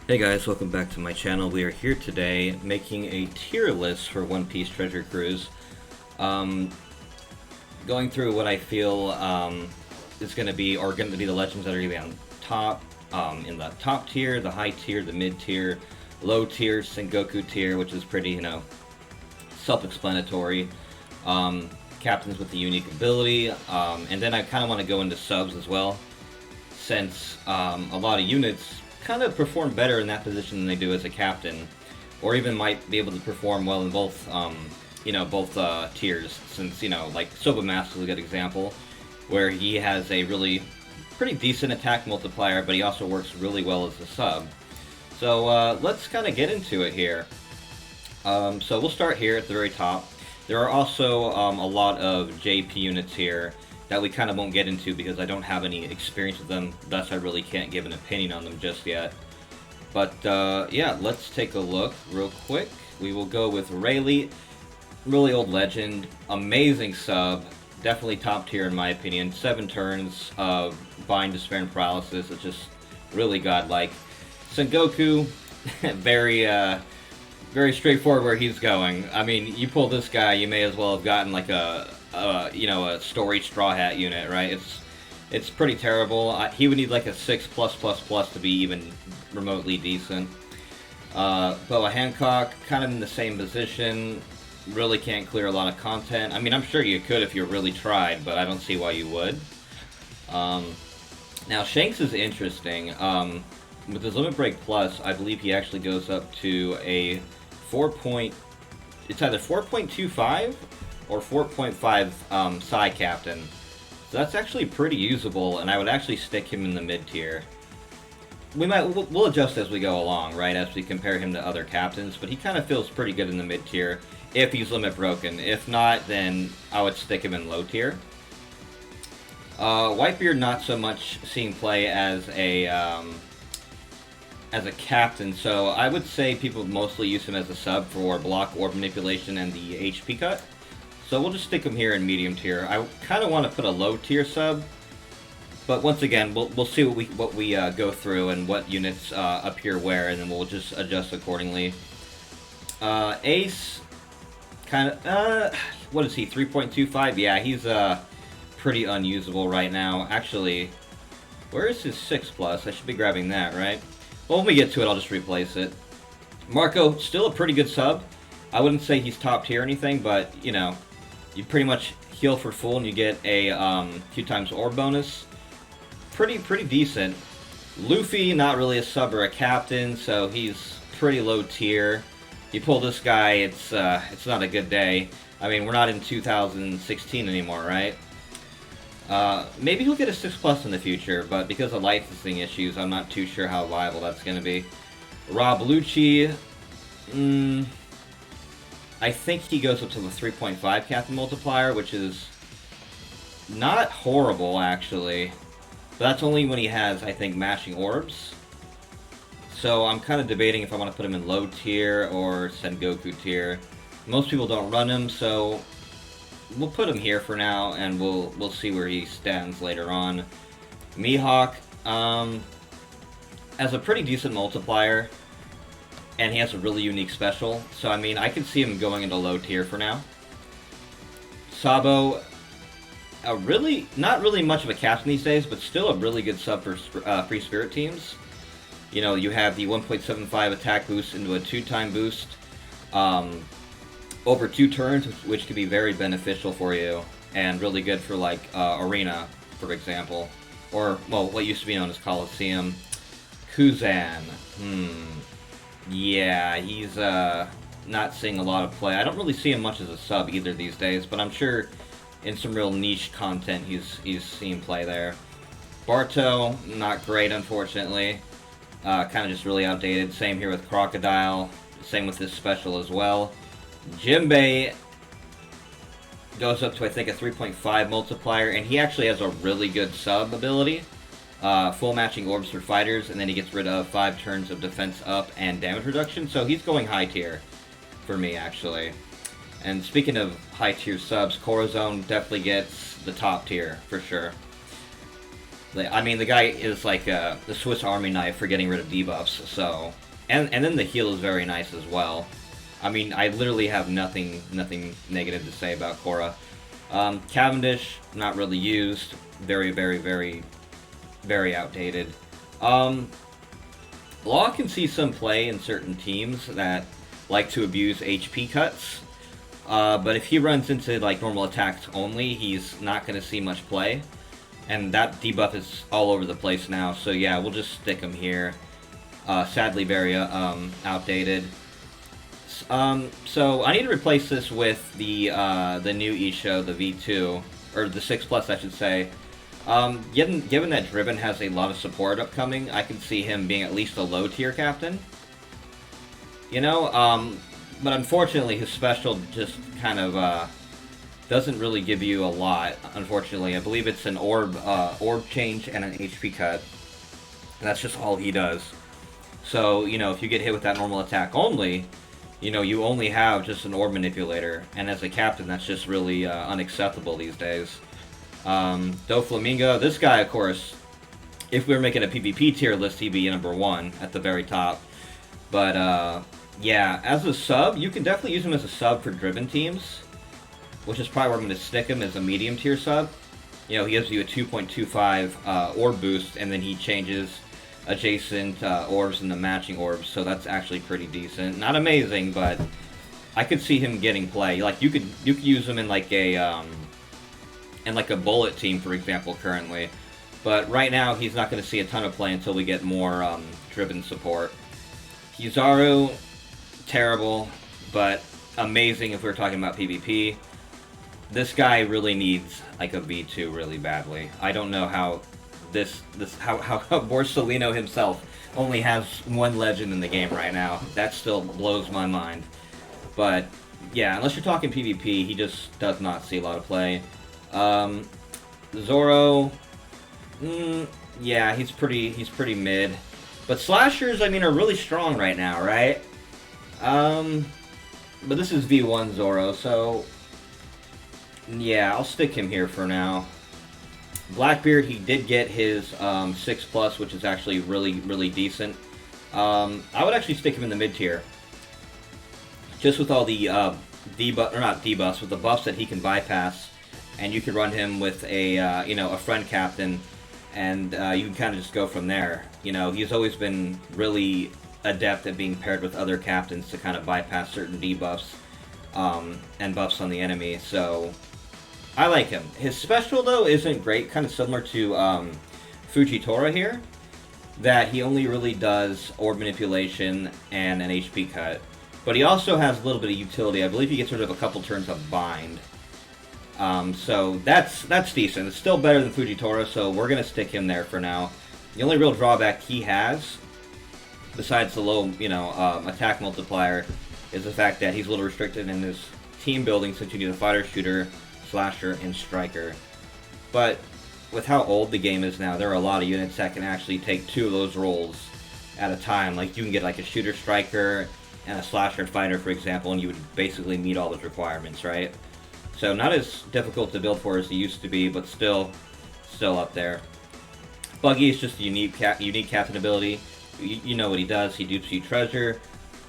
Hey guys, welcome back to my channel. We are here today making a tier list for One Piece Treasure Cruise. Going through what I feel is going to be, the legends that are going to be on top, in the top tier, the high tier, the mid tier, low tier, Sengoku tier, which is pretty, self-explanatory. Captains with the unique ability, and then I kind of want to go into subs as well, since a lot of units kind of perform better in that position than they do as a captain, or even might be able to perform well in both, both tiers. Since like Sabo Mask is a good example, where he has a really pretty decent attack multiplier, but he also works really well as a sub. So let's kind of get into it here. So we'll start here at the very top. There are also a lot of JP units here that we kind of won't get into because I don't have any experience with them, thus I really can't give an opinion on them just yet. But yeah, let's take a look real quick. We will go with Rayleigh, really old legend, amazing sub, definitely top tier in my opinion. 7 turns of Bind, Despair, and Paralysis, it's just really godlike. Sengoku, very straightforward where he's going. I mean, you pull this guy, you may as well have gotten like a story Straw Hat unit, right? It's pretty terrible. He would need like a 6+++ to be even remotely decent. Boa Hancock, kind of in the same position. Really can't clear a lot of content. I mean, I'm sure you could if you really tried, but I don't see why you would. Now, Shanks is interesting. With his Limit Break Plus, I believe he actually goes up to a it's either 4.25 or 4.5 Psi Captain. So that's actually pretty usable, and I would actually stick him in the mid tier. We'll adjust as we go along, right, as we compare him to other captains, but he kind of feels pretty good in the mid tier if he's limit broken. If not, then I would stick him in low tier. Whitebeard, not so much seeing play as a captain, so I would say people mostly use him as a sub for block, orb manipulation, and the HP cut. So we'll just stick him here in medium tier. I kind of want to put a low tier sub, but once again, we'll see what we go through and what units appear where, and then we'll just adjust accordingly. Ace, kind of, what is he, 3.25? Yeah, he's pretty unusable right now. Actually, where is his 6+? I should be grabbing that, right? Well, when we get to it, I'll just replace it. Marco, still a pretty good sub. I wouldn't say he's top tier or anything, but, you pretty much heal for full and you get a few times orb bonus. Pretty decent. Luffy, not really a sub or a captain, so he's pretty low tier. You pull this guy, it's not a good day. I mean, we're not in 2016 anymore, right? Maybe he'll get a 6+ in the future, but because of licensing issues, I'm not too sure how viable that's going to be. Rob Lucci, I think he goes up to the 3.5 Captain multiplier, which is not horrible, actually. But that's only when he has, I think, mashing orbs. So I'm kind of debating if I want to put him in low tier or Sengoku tier. Most people don't run him, so we'll put him here for now, and we'll see where he stands later on. Mihawk has a pretty decent multiplier, and he has a really unique special. So I mean, I can see him going into low tier for now. Sabo, not really much of a captain these days, but still a really good sub for free spirit teams. You have the 1.75 attack boost into a 2-time boost. Over 2 turns, which could be very beneficial for you, and really good for, like, Arena, for example. Or, well, what used to be known as Coliseum. Kuzan. Yeah, he's not seeing a lot of play. I don't really see him much as a sub either these days, but I'm sure in some real niche content he's seeing play there. Barto, not great, unfortunately. Kind of just really outdated. Same here with Crocodile. Same with this special as well. Jimbei goes up to, I think, a 3.5 multiplier, and he actually has a really good sub ability. Full matching orbs for fighters, and then he gets rid of 5 turns of defense up and damage reduction, so he's going high tier for me, actually. And speaking of high tier subs, Corazon definitely gets the top tier, for sure. I mean, the guy is like the Swiss Army knife for getting rid of debuffs, so... And then the heal is very nice as well. I mean, I literally have nothing negative to say about Korra. Cavendish, not really used. Very, very, very, very outdated. Law can see some play in certain teams that like to abuse HP cuts. But if he runs into like normal attacks only, he's not going to see much play. And that debuff is all over the place now, so yeah, we'll just stick him here. Sadly very outdated. So I need to replace this with the new Isho, the V2, or the 6+, I should say. Given that Driven has a lot of support upcoming, I can see him being at least a low-tier captain. You know, but unfortunately his special just kind of doesn't really give you a lot, unfortunately. I believe it's an orb change and an HP cut. That's just all he does. So, you know, if you get hit with that normal attack only, you know, you only have just an orb manipulator. And as a captain, that's just really unacceptable these days. Doflamingo, this guy, of course, if we were making a PvP tier list, he'd be number 1 at the very top. But, yeah, as a sub, you can definitely use him as a sub for driven teams, which is probably where I'm going to stick him as a medium tier sub. You know, he gives you a 2.25 orb boost, and then he changes adjacent orbs and the matching orbs, so that's actually pretty decent. Not amazing, but I could see him getting play. Like you could use him in like a bullet team, for example, currently. But right now he's not going to see a ton of play until we get more driven support. Kizaru, terrible, but amazing if we're talking about PvP. This guy really needs like a V2 really badly. I don't know how how Borsalino himself only has 1 legend in the game right now. That still blows my mind. But yeah, unless you're talking PvP, he just does not see a lot of play. Zoro, yeah, he's pretty mid. But slashers, I mean, are really strong right now, right? But this is V1 Zoro, so yeah, I'll stick him here for now. Blackbeard, he did get his 6+, which is actually really decent. I would actually stick him in the mid tier, just with all the debuffs, with the buffs that he can bypass, and you could run him with a you know, a friend captain, and you can kind of just go from there. You know, he's always been really adept at being paired with other captains to kind of bypass certain debuffs and buffs on the enemy. So I like him. His special, though, isn't great. Kind of similar to Fujitora here, that he only really does orb manipulation and an HP cut. But he also has a little bit of utility. I believe he gets rid of a couple turns of bind. So that's decent. It's still better than Fujitora, so we're going to stick him there for now. The only real drawback he has, besides the low, you know, attack multiplier, is the fact that he's a little restricted in his team building since you need a fighter, shooter, slasher, and striker. But with how old the game is now, there are a lot of units that can actually take 2 of those roles at a time. Like you can get like a shooter, striker, and a slasher fighter, for example, and you would basically meet all those requirements, right? So not as difficult to build for as it used to be, but still up there. Buggy is just a unique captain ability. You know what he does. He dupes you treasure.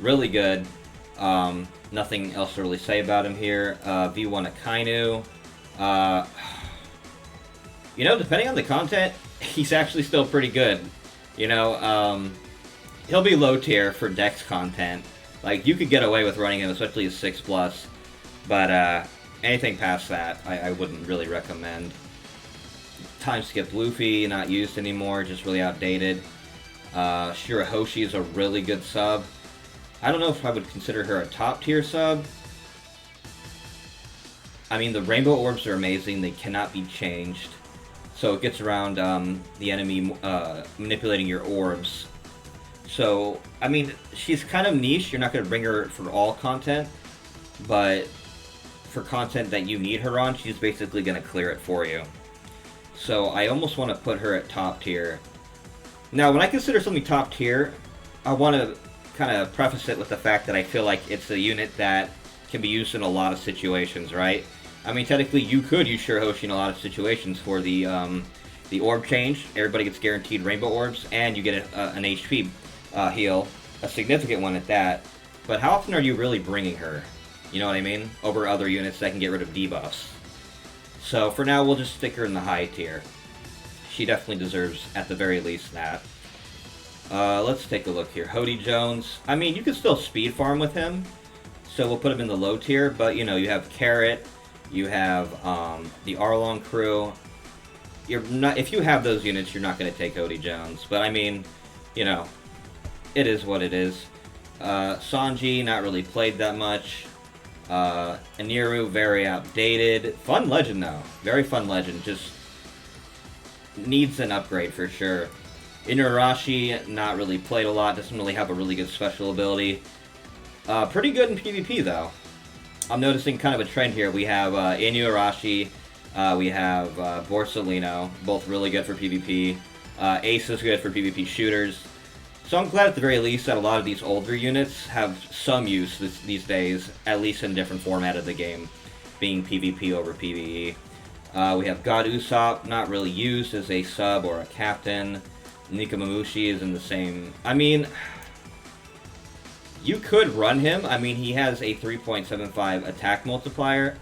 Really good. Nothing else to really say about him here. V1 Akainu. You know, depending on the content, he's actually still pretty good. You know, he'll be low tier for Dex content. Like, you could get away with running him, especially his 6+. But, anything past that, I wouldn't really recommend. Time skip Luffy, not used anymore, just really outdated. Shira Hoshi is a really good sub. I don't know if I would consider her a top tier sub. I mean, the rainbow orbs are amazing. They cannot be changed. So it gets around the enemy manipulating your orbs. So, I mean, she's kind of niche. You're not going to bring her for all content. But for content that you need her on, she's basically going to clear it for you. So I almost want to put her at top tier. Now, when I consider something top tier, I want to kind of preface it with the fact that I feel like it's a unit that can be used in a lot of situations, right? I mean, technically, you could use Shira Hoshi in a lot of situations for the the orb change. Everybody gets guaranteed rainbow orbs, and you get an HP heal, a significant one at that. But how often are you really bringing her? You know what I mean? Over other units that can get rid of debuffs. So for now, we'll just stick her in the high tier. She definitely deserves, at the very least, that. Let's take a look here. Hodie Jones. I mean, you can still speed farm with him, so we'll put him in the low tier. But, you know, you have Carrot, you have the Arlong crew. You're not, if you have those units, you're not going to take Hodie Jones. But, I mean, you know, it is what it is. Sanji, not really played that much. Eniru, very outdated. Fun legend, though. Very fun legend. Just needs an upgrade for sure. Inurashi, not really played a lot. Doesn't really have a really good special ability. Pretty good in PvP, though. I'm noticing kind of a trend here. We have Inurashi, we have Borsalino, both really good for PvP. Ace is good for PvP shooters. So I'm glad at the very least that a lot of these older units have some use these days, at least in a different format of the game, being PvP over PvE. We have God Usopp, not really used as a sub or a captain. Nikomamushi is in the same... I mean, you could run him. I mean, he has a 3.75 attack multiplier,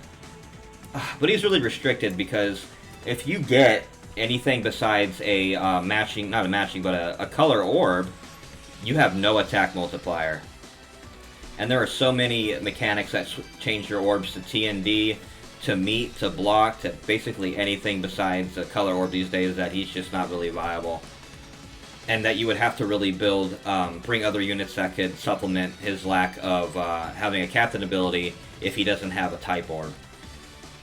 but he's really restricted because if you get anything besides a matching, not a matching, but a color orb, you have no attack multiplier. And there are so many mechanics that change your orbs to TND, to meet, to block, to basically anything besides a color orb these days that he's just not really viable. And that you would have to really build, bring other units that could supplement his lack of having a captain ability if he doesn't have a type orb.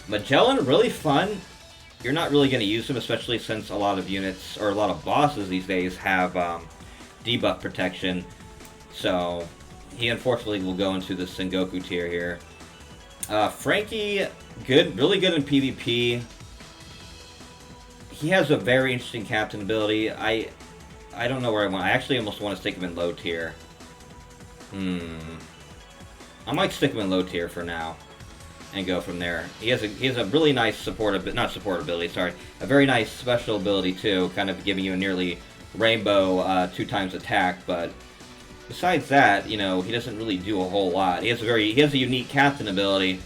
Magellan, really fun. You're not really going to use him, especially since a lot of units, or a lot of bosses these days, have debuff protection. So, he unfortunately will go into the Sengoku tier here. Frankie, good, really good in PvP. He has a very interesting captain ability. I don't know where I want. I actually almost want to stick him in low tier. I might stick him in low tier for now, and go from there. He has a really nice a very nice special ability too, kind of giving you a nearly rainbow 2 times attack. But besides that, you know, he doesn't really do a whole lot. He has a unique captain ability,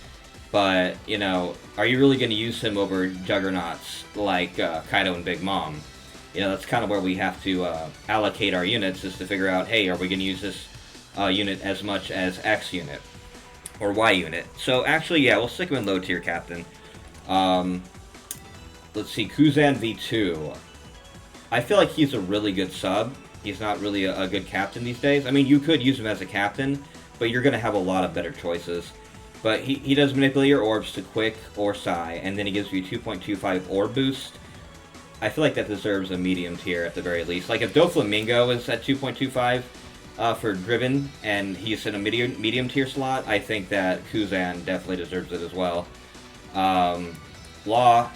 but you know, are you really going to use him over juggernauts like Kaido and Big Mom? You know, that's kind of where we have to allocate our units, is to figure out, hey, are we going to use this unit as much as X unit or Y unit? So actually, yeah, we'll stick him in low tier captain. Let's see, Kuzan V2. I feel like he's a really good sub. He's not really a good captain these days. I mean, you could use him as a captain, but you're going to have a lot of better choices. But he does manipulate your orbs to quick or Psy, and then he gives you 2.25 orb boost. I feel like that deserves a medium tier at the very least. Like if Doflamingo is at 2.25 for Driven, and he's in a medium tier slot, I think that Kuzan definitely deserves it as well. Law,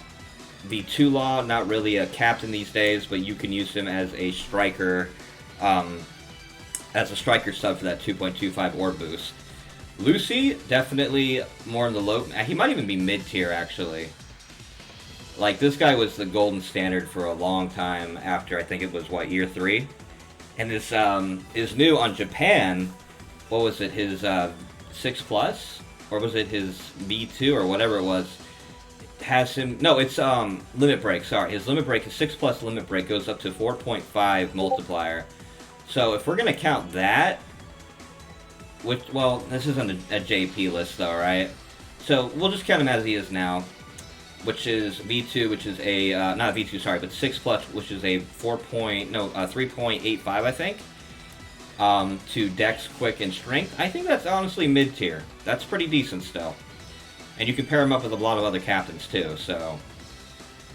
V2 Law, not really a captain these days, but you can use him as a striker sub for that 2.25 orb boost. Lucci, definitely more in the low... He might even be mid-tier, actually. Like, this guy was the golden standard for a long time after, I think it was, what, year 3? And this is new on Japan. What was it, his 6+? Or was it his V2 or whatever it was? Has him... No, it's limit break, sorry. His limit break, his 6+ limit break goes up to 4.5 multiplier. So if we're going to count that... Which, well, this isn't a JP list though, right? So we'll just count him as he is now. Which is V2, which is a, not V2, sorry, but 6+, which is a 3.85, I think, to Dex, Quick, and Strength. I think that's honestly mid-tier. That's pretty decent still. And you can pair him up with a lot of other captains, too, so...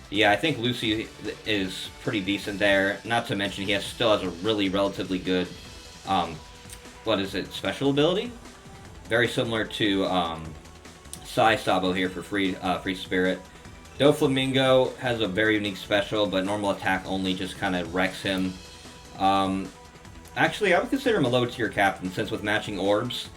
Yeah, I think Lucci is pretty decent there. Not to mention, he still has a really relatively good, special ability? Very similar to, Sabo here for Free Spirit. Doflamingo has a very unique special, but normal attack only just kind of wrecks him. Actually, I would consider him a low-tier captain, since with matching orbs,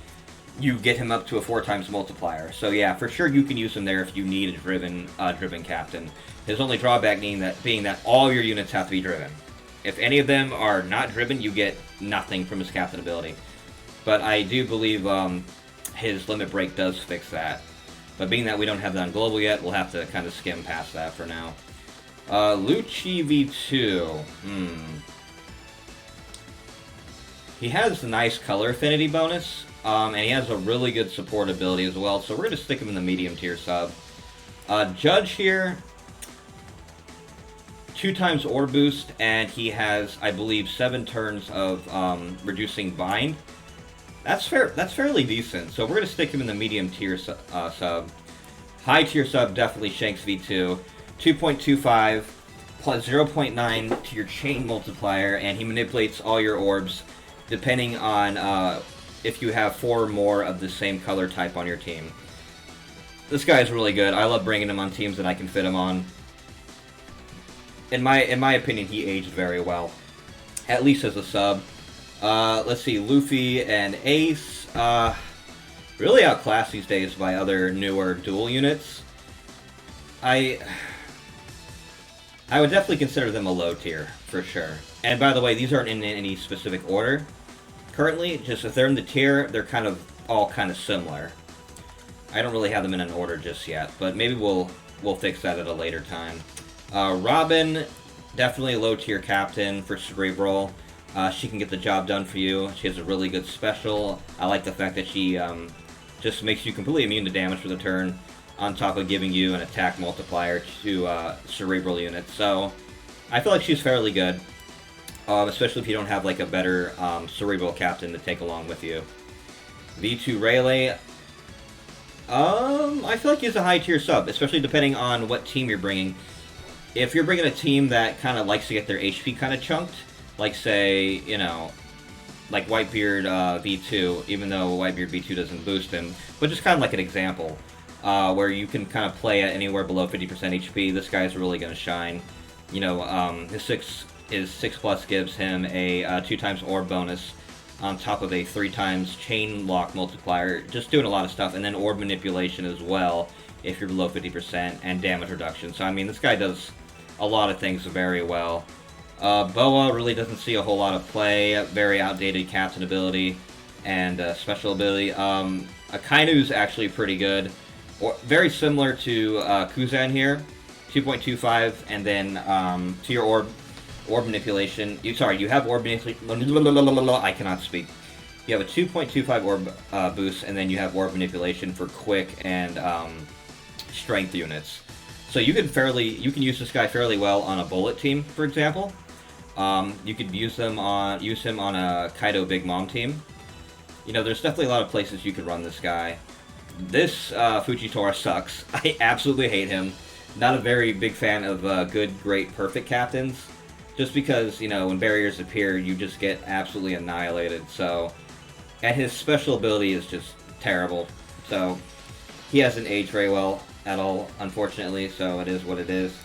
you get him up to a 4 times multiplier. So yeah, for sure you can use him there if you need a driven captain. His only drawback being that all your units have to be driven. If any of them are not driven, you get nothing from his captain ability. But I do believe his limit break does fix that. But being that we don't have that on global yet, we'll have to kind of skim past that for now. Lucci V2. He has a nice color affinity bonus, and he has a really good support ability as well, so we're going to stick him in the medium tier sub. Judge here, 2 times orb boost, and he has, I believe, 7 turns of reducing bind. That's fairly decent, so we're going to stick him in the medium tier sub. High tier sub, definitely Shanks V2. 2.25 plus 0.9 to your chain multiplier, and he manipulates all your orbs depending on if you have 4 or more of the same color type on your team. This guy is really good. I love bringing him on teams that I can fit him on. In my opinion, he aged very well, at least as a sub. Let's see, Luffy and Ace, really outclassed these days by other newer dual units. I would definitely consider them a low tier, for sure. And by the way, these aren't in any specific order. Currently, just if they're in the tier, they're all kind of similar. I don't really have them in an order just yet, but maybe we'll fix that at a later time. Robin, definitely a low tier captain for Cerebral. She can get the job done for you. She has a really good special. I like the fact that she just makes you completely immune to damage for the turn, on top of giving you an attack multiplier to Cerebral units. So I feel like she's fairly good. Especially if you don't have like a better Cerebral captain to take along with you. V2 Rayleigh. I feel like he's a high tier sub, especially depending on what team you're bringing. If you're bringing a team that kind of likes to get their HP kind of chunked, like say, you know, like Whitebeard V2, even though Whitebeard V2 doesn't boost him, but just kind of like an example, where you can kind of play at anywhere below 50% HP, this guy's really going to shine. You know, his 6 plus gives him a 2 times orb bonus on top of a 3 times chain lock multiplier, just doing a lot of stuff, and then orb manipulation as well if you're below 50%, and damage reduction. So I mean, this guy does a lot of things very well. Boa really doesn't see a whole lot of play, very outdated captain ability and special ability. Akainu's actually pretty good, very similar to Kuzan here, 2.25, and then to your orb manipulation. You have orb manipulation. I cannot speak. You have a 2.25 orb boost, and then you have orb manipulation for quick and strength units. So you can use this guy fairly well on a bullet team, for example. You could use him on a Kaido Big Mom team. You know, there's definitely a lot of places you could run this guy. This Fujitora sucks. I absolutely hate him. Not a very big fan of good, great, perfect captains. Just because, you know, when barriers appear, you just get absolutely annihilated. So, and his special ability is just terrible. So, he hasn't aged very well at all, unfortunately. So it is what it is.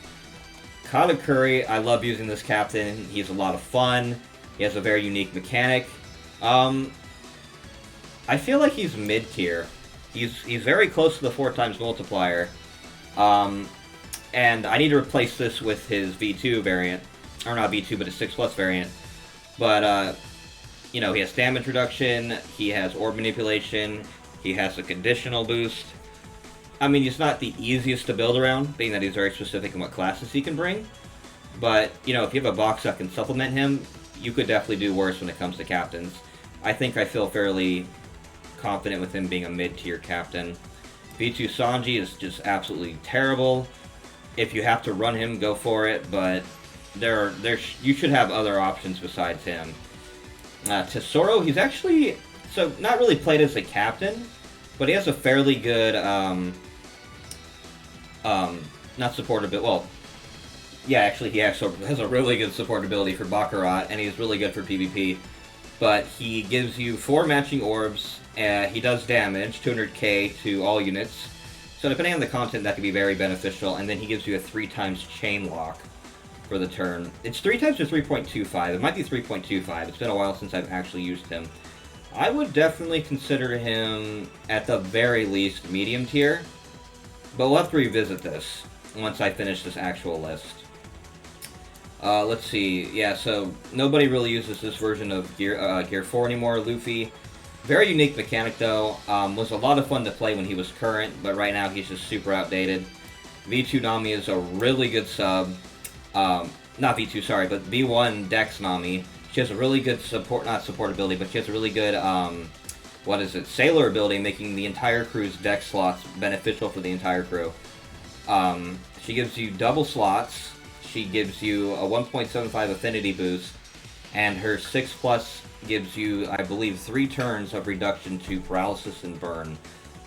Kyla Curry, I love using this captain. He's a lot of fun. He has a very unique mechanic. I feel like he's mid-tier. He's very close to the 4 times multiplier. And I need to replace this with his V2 variant. Or not V2, but his 6 plus variant. But, you know, he has damage reduction, he has orb manipulation, he has a conditional boost. I mean, he's not the easiest to build around, being that he's very specific in what classes he can bring. But, you know, if you have a box that can supplement him, you could definitely do worse when it comes to captains. I feel fairly confident with him being a mid-tier captain. V2 Sanji is just absolutely terrible. If you have to run him, go for it, but you should have other options besides him. Tesoro, he's actually, not really played as a captain, but he has a fairly good, not supportability, well, yeah, actually he has a really good supportability for Baccarat, and he's really good for PvP. But he gives you 4 matching orbs, he does damage, 200k to all units, so depending on the content that could be very beneficial, and then he gives you a 3 times chain lock for the turn. It's 3 times or 3.25, it might be 3.25, it's been a while since I've actually used him. I would definitely consider him, at the very least, medium tier. But we'll have to revisit this once I finish this actual list. Let's see. Yeah, so nobody really uses this version of Gear 4 anymore. Luffy, very unique mechanic though. Was a lot of fun to play when he was current, but right now he's just super outdated. V2 Nami is a really good sub. Not V2, sorry, but V1 Dex Nami. She has a really good not support ability, but she has a really good, sailor ability, making the entire crew's Dex slots beneficial for the entire crew. She gives you double slots. She gives you a 1.75 affinity boost, and her 6+ gives you, I believe, 3 turns of reduction to paralysis and burn.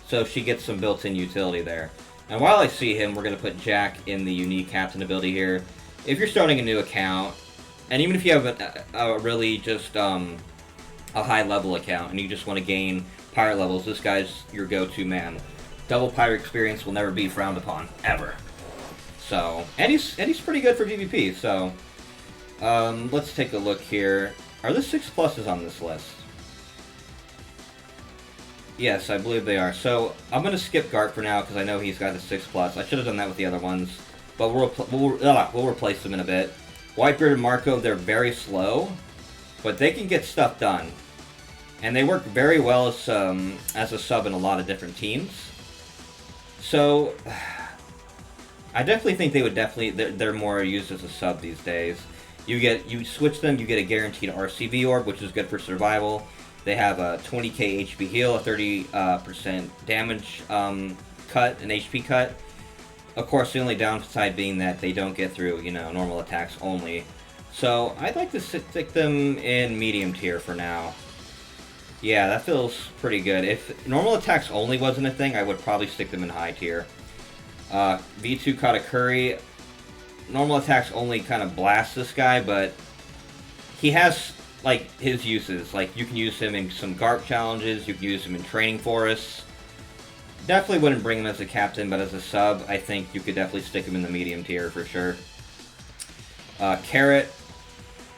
So she gets some built-in utility there. And while I see him, we're going to put Jack in the unique captain ability here. If you're starting a new account, and even if you have a really just a high-level account, and you just want to gain pirate levels, this guy's your go-to man. Double pirate experience will never be frowned upon, ever. So, and he's pretty good for PvP, so let's take a look here. Are the 6+s on this list? Yes, I believe they are. So, I'm going to skip Garp for now, because I know he's got the 6+. I should have done that with the other ones, but we'll replace them in a bit. Whitebeard and Marco, they're very slow, but they can get stuff done. And they work very well as a sub in a lot of different teams. So, I definitely think they would they're more used as a sub these days. You switch them, you get a guaranteed RCV orb, which is good for survival. They have a 20k HP heal, a 30% damage cut, an HP cut. Of course, the only downside being that they don't get through, normal attacks only. So, I'd like to stick them in medium tier for now. Yeah, that feels pretty good. If normal attacks only wasn't a thing, I would probably stick them in high tier. V2 Katakuri, normal attacks only kind of blast this guy, but he has, his uses. You can use him in some Garp challenges, you can use him in training forests. Definitely wouldn't bring him as a captain, but as a sub, I think you could definitely stick him in the medium tier for sure. Carrot,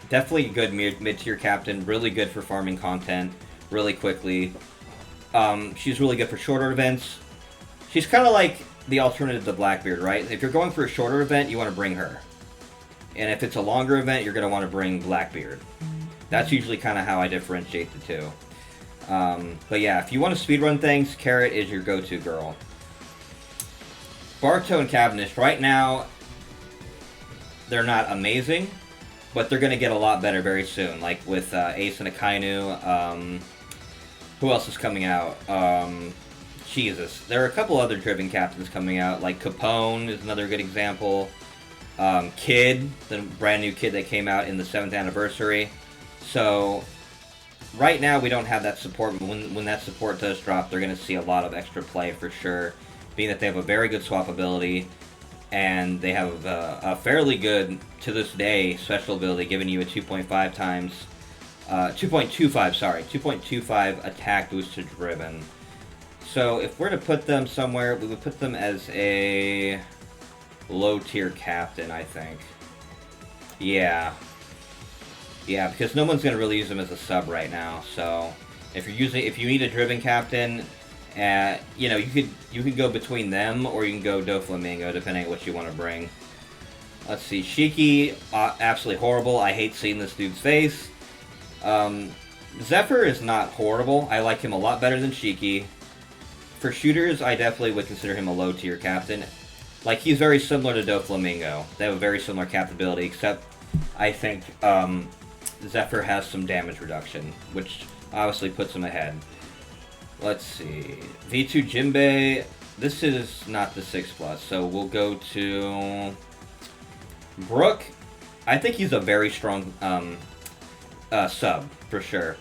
definitely a good mid-tier captain, really good for farming content really quickly. She's really good for shorter events. She's kind of like the alternative to Blackbeard, right? If you're going for a shorter event, you want to bring her. And if it's a longer event, you're going to want to bring Blackbeard. That's usually kind of how I differentiate the two. But yeah, if you want to speedrun things, Carrot is your go-to girl. Barto and Cavendish, right now, they're not amazing, but they're going to get a lot better very soon. Like with Ace and Akainu, who else is coming out? Jesus. There are a couple other driven captains coming out, like Capone is another good example. Kid, the brand new Kid that came out in the 7th anniversary. So, right now we don't have that support. When that support does drop, they're going to see a lot of extra play for sure, being that they have a very good swap ability, and they have a fairly good, to this day, special ability, giving you a 2.25 attack boost to driven. So if we're to put them somewhere, we would put them as a low-tier captain, I think. Yeah. Yeah, because no one's going to really use them as a sub right now. So if you need a driven captain, you could go between them, or you can go Doflamingo, depending on what you want to bring. Let's see, Shiki, absolutely horrible. I hate seeing this dude's face. Zephyr is not horrible. I like him a lot better than Shiki. For shooters, I definitely would consider him a low-tier captain. He's very similar to Doflamingo. They have a very similar captain ability, except I think Zephyr has some damage reduction, which obviously puts him ahead. Let's see. V2 Jimbei, this is not the 6+, so we'll go to Brooke. I think he's a very strong sub, for sure.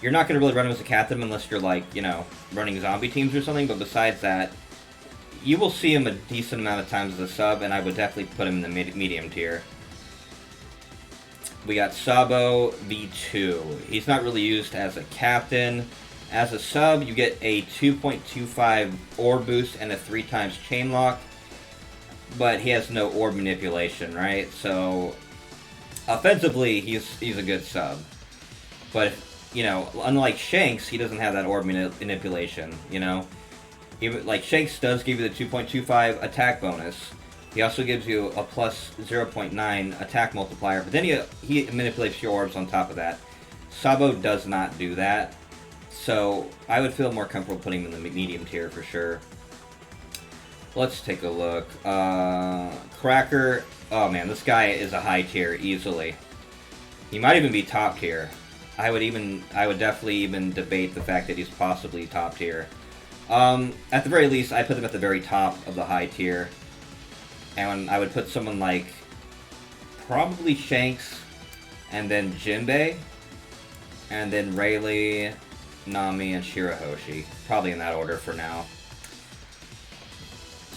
You're not going to really run him as a captain unless you're, running zombie teams or something, but besides that, you will see him a decent amount of times as a sub, and I would definitely put him in the medium tier. We got Sabo V2. He's not really used as a captain. As a sub, you get a 2.25 orb boost and a 3x chain lock, but he has no orb manipulation, right? So, offensively, he's a good sub. But you know, unlike Shanks, he doesn't have that orb manipulation, you know? Even, like, Shanks does give you the 2.25 attack bonus. He also gives you a plus 0.9 attack multiplier, but then he manipulates your orbs on top of that. Sabo does not do that, so I would feel more comfortable putting him in the medium tier for sure. Let's take a look. Cracker, oh man, this guy is a high tier easily. He might even be top tier. I would definitely even debate the fact that he's possibly top tier. At the very least, I put him at the very top of the high tier. And I would put someone like probably Shanks, and then Jimbei, and then Rayleigh, Nami, and Shira Hoshi. Probably in that order for now.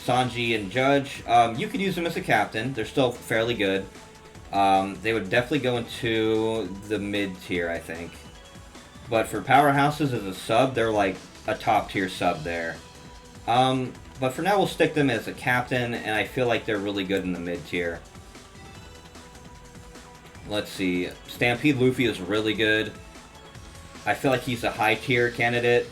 Sanji and Judge, you could use them as a captain. They're still fairly good. They would definitely go into the mid tier, I think. But for powerhouses as a sub, they're like a top tier sub there. But for now, we'll stick them as a captain, and I feel like they're really good in the mid tier. Let's see. Stampede Luffy is really good. I feel like he's a high tier candidate.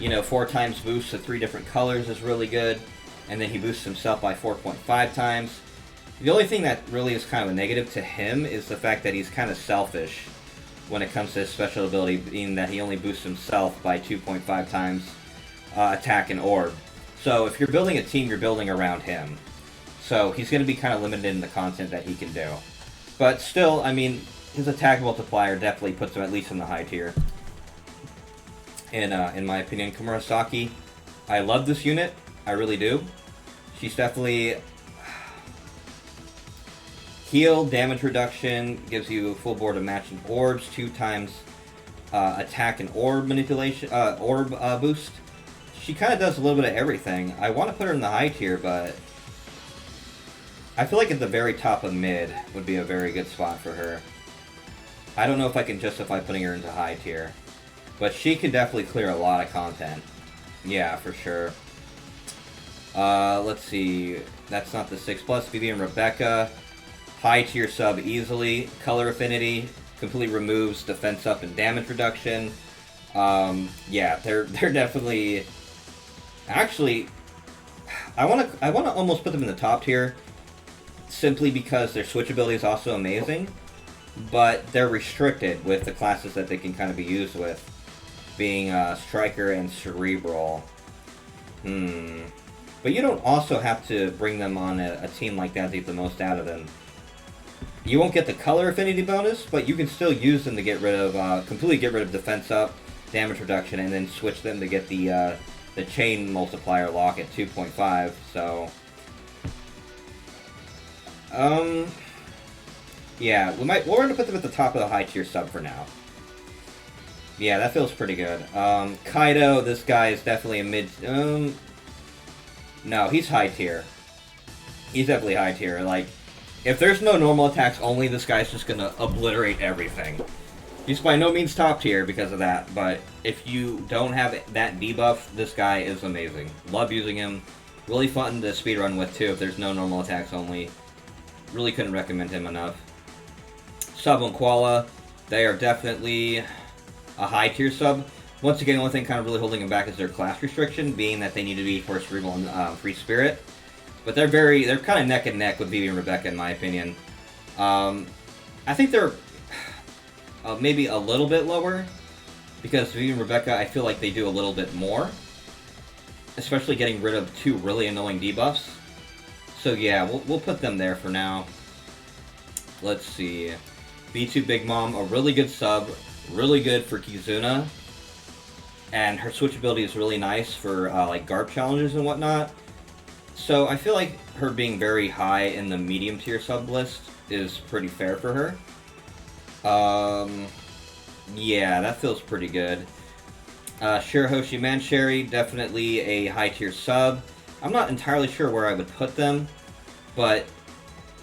You know, 4 times boost to 3 different colors is really good. And then he boosts himself by 4.5 times. The only thing that really is kind of a negative to him is the fact that he's kind of selfish when it comes to his special ability, being that he only boosts himself by 2.5 times attack and orb. So if you're building a team, you're building around him. So he's going to be kind of limited in the content that he can do. But still, I mean, his attack multiplier definitely puts him at least in the high tier. And in my opinion, Kumarasaki, I love this unit. I really do. She's definitely... Heal, damage reduction, gives you a full board of matching orbs, 2 times attack and orb manipulation, boost. She kind of does a little bit of everything. I want to put her in the high tier, but I feel like at the very top of mid would be a very good spot for her. I don't know if I can justify putting her into high tier, but she can definitely clear a lot of content. Yeah, for sure. Let's see. That's not the 6+. Vivian Rebecca. High tier sub easily. Color affinity completely removes defense up and damage reduction. Yeah, they're definitely... Actually, I wanna almost put them in the top tier simply because their switchability is also amazing, but they're restricted with the classes that they can kind of be used with, being Striker and Cerebral. But you don't also have to bring them on a team like that to get the most out of them. You won't get the color affinity bonus, but you can still use them to get rid of, completely get rid of defense up, damage reduction, and then switch them to get the chain multiplier lock at 2.5, so... Yeah, we're gonna put them at the top of the high tier sub for now. Yeah, that feels pretty good. Kaido, this guy is definitely a mid... No, he's high tier. He's definitely high tier, like... If there's no normal attacks only, this guy's just gonna obliterate everything. He's by no means top tier because of that, but if you don't have that debuff, this guy is amazing. Love using him. Really fun to speedrun with too if there's no normal attacks only. Really couldn't recommend him enough. Sub and Koala, they are definitely a high tier sub. Once again, the only thing kind of really holding them back is their class restriction, being that they need to be for Cerebral and Free Spirit. But they're kind of neck and neck with Vivi and Rebecca in my opinion. I think they're maybe a little bit lower, because Vivi and Rebecca, I feel like they do a little bit more. Especially getting rid of 2 really annoying debuffs. So yeah, we'll put them there for now. Let's see. V2 Big Mom, a really good sub. Really good for Kizuna. And her switchability is really nice for like Garp challenges and whatnot. So I feel like her being very high in the medium tier sub list is pretty fair for her. Yeah, that feels pretty good. Shira Hoshi Mancherry, definitely a high tier sub. I'm not entirely sure where I would put them, but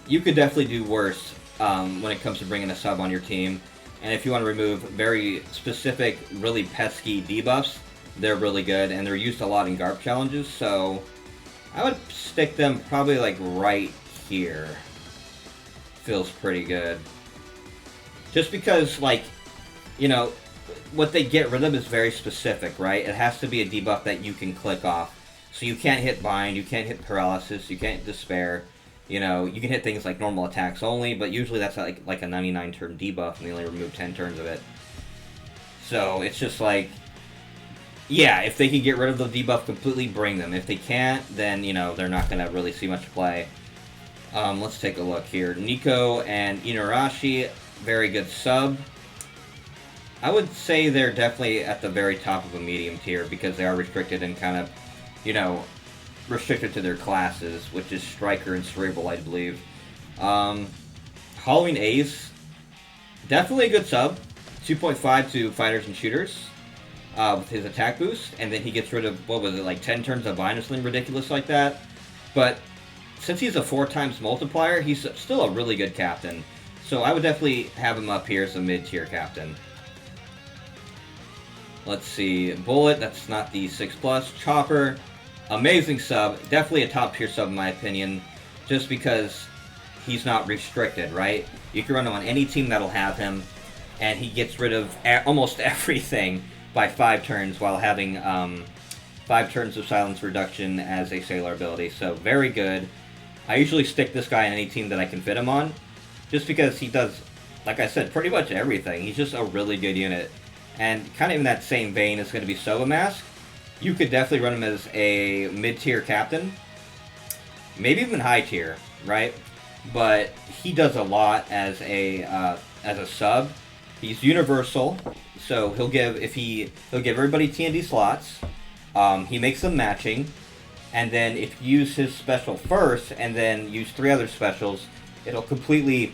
you could definitely do worse when it comes to bringing a sub on your team. And if you want to remove very specific, really pesky debuffs, they're really good, and they're used a lot in Garp challenges, so I would stick them probably like right here. Feels pretty good. Just because, like, you know, what they get rid of is very specific, right? It has to be a debuff that you can click off. So you can't hit Bind, you can't hit Paralysis, you can't Despair. You know, you can hit things like normal attacks only, but usually that's like a 99 turn debuff, and they only remove 10 turns of it. So it's just like, yeah, if they can get rid of the debuff completely, bring them. If they can't, then, you know, they're not going to really see much play. Let's take a look here. Nico and Inurashi, very good sub. I would say they're definitely at the very top of a medium tier because they are restricted and kind of, you know, restricted to their classes, which is Striker and Cerebral, I believe. Halloween Ace, definitely a good sub. 2.5 to Fighters and Shooters with his attack boost, and then he gets rid of, what was it, like 10 turns of Bind or something ridiculous like that. But since he's a 4 times multiplier, he's still a really good captain. So I would definitely have him up here as a mid-tier captain. Let's see, Bullet, that's not the 6+. Chopper, amazing sub, definitely a top tier sub in my opinion, just because he's not restricted, right? You can run him on any team that'll have him, and he gets rid of almost everything by 5 turns while having 5 turns of silence reduction as a sailor ability, so very good. I usually stick this guy on any team that I can fit him on, just because he does, like I said, pretty much everything. He's just a really good unit. And kind of in that same vein is going to be Soba Mask. You could definitely run him as a mid-tier captain, maybe even high tier, right? But he does a lot as a sub. He's universal, so he'll give everybody TND slots. He makes them matching, and then if you use his special first and then use 3 other specials, it'll completely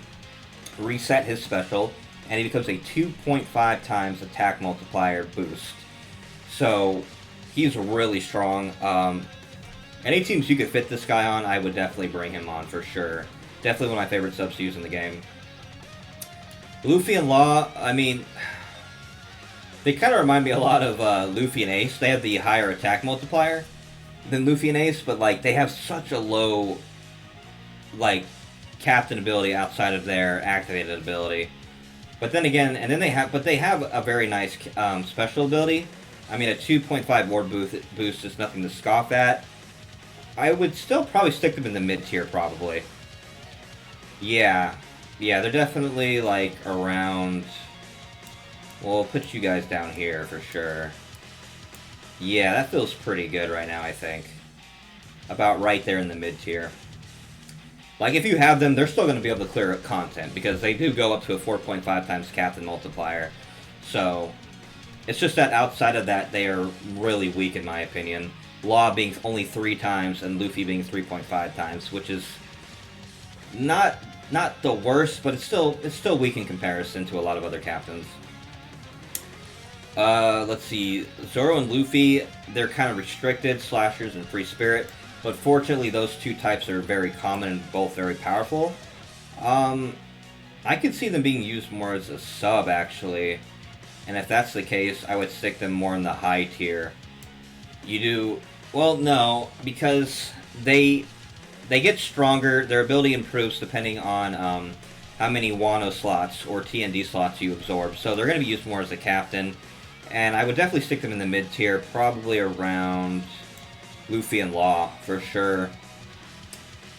reset his special, and he becomes a 2.5 times attack multiplier boost. So he's really strong. Any teams you could fit this guy on, I would definitely bring him on for sure. Definitely one of my favorite subs to use in the game. Luffy and Law, I mean, they kind of remind me a lot of Luffy and Ace. They have the higher attack multiplier than Luffy and Ace, but like they have such a low like captain ability outside of their activated ability. But then again, they have a very nice special ability. I mean, a 2.5 ward boost is nothing to scoff at. I would still probably stick them in the mid tier, probably. Yeah, they're definitely like around. We'll put you guys down here for sure. Yeah, that feels pretty good right now, I think. About right there in the mid tier. Like, if you have them, they're still going to be able to clear up content, because they do go up to a 4.5 times captain multiplier. So, it's just that outside of that, they are really weak in my opinion. Law being only 3 times, and Luffy being 3.5 times, which is not the worst, but it's still weak in comparison to a lot of other captains. Let's see, Zoro and Luffy, they're kind of restricted, slashers and free spirit. But fortunately, those 2 types are very common and both very powerful. I could see them being used more as a sub, actually. And if that's the case, I would stick them more in the high tier. You do... Well, no, because they get stronger. Their ability improves depending on how many Wano slots or TND slots you absorb. So they're going to be used more as a captain. And I would definitely stick them in the mid tier, probably around Luffy and Law, for sure.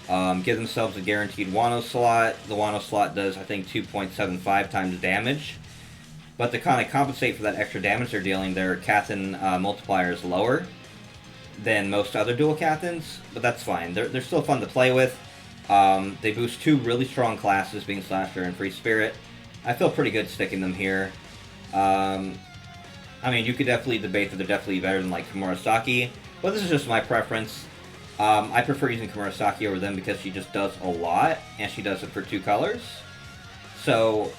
Give themselves a guaranteed Wano slot. The Wano slot does, I think, 2.75 times damage. But to kind of compensate for that extra damage they're dealing, their captain multiplier is lower than most other dual captains. But that's fine. They're still fun to play with. They boost 2 really strong classes, being Slasher and Free Spirit. I feel pretty good sticking them here. I mean, you could definitely debate that they're definitely better than, like, Kumarasaki. But this is just my preference. I prefer using Kumarasaki over them because she just does a lot, and she does it for 2 colors. So,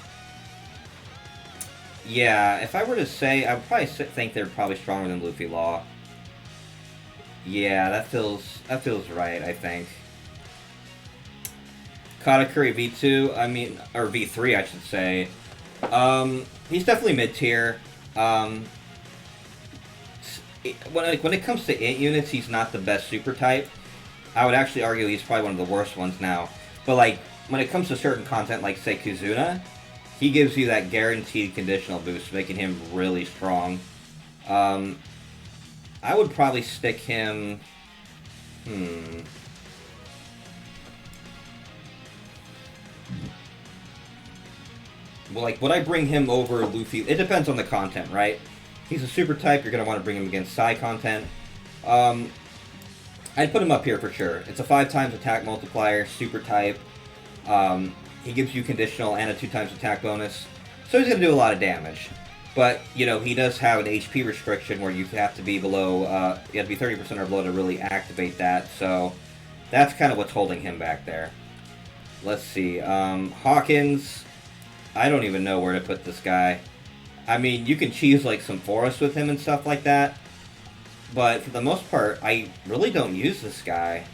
yeah, if I were to say, I would probably think they're probably stronger than Luffy Law. Yeah, that feels right, I think. Katakuri V2, I mean, or V3, I should say. He's definitely mid-tier. When it comes to int units, he's not the best super type. I would actually argue he's probably one of the worst ones now. But like, when it comes to certain content like, say, Kizuna, he gives you that guaranteed conditional boost, making him really strong. I would probably stick him... Well, like, would I bring him over Luffy? It depends on the content, right? He's a super type, you're going to want to bring him against Psy content. I'd put him up here for sure. It's a 5 times attack multiplier, super type. He gives you conditional and a 2 times attack bonus. So he's going to do a lot of damage. But, you know, he does have an HP restriction where you have to be below, you have to be 30% or below to really activate that. So that's kind of what's holding him back there. Let's see. Hawkins, I don't even know where to put this guy. I mean, you can cheese like some forest with him and stuff like that. But for the most part, I really don't use this guy.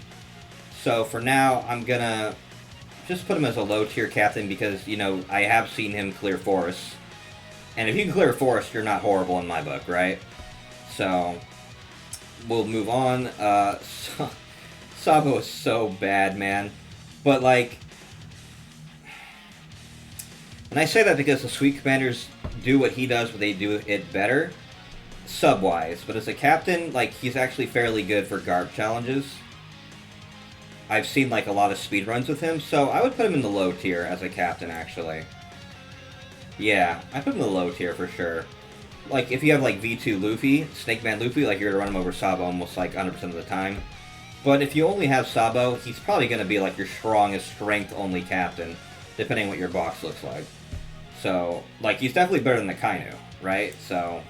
So for now, I'm going to just put him as a low tier captain because, you know, I have seen him clear forests. And if you can clear a forest, you're not horrible in my book, right? So, we'll move on. Sabo is so bad, man. But, like... And I say that because the Sweet Commanders do what he does, but they do it better. Sub-wise. But as a captain, like, he's actually fairly good for Garp challenges. I've seen, like, a lot of speedruns with him, so I would put him in the low tier as a captain, actually. Yeah, I put him in the low tier for sure. Like, if you have, like, V2 Luffy, Snake Man Luffy, like, you're gonna run him over Sabo almost, like, 100% of the time. But if you only have Sabo, he's probably gonna be, like, your strongest strength-only captain, depending on what your box looks like. So, like, he's definitely better than the Kainu, right? So,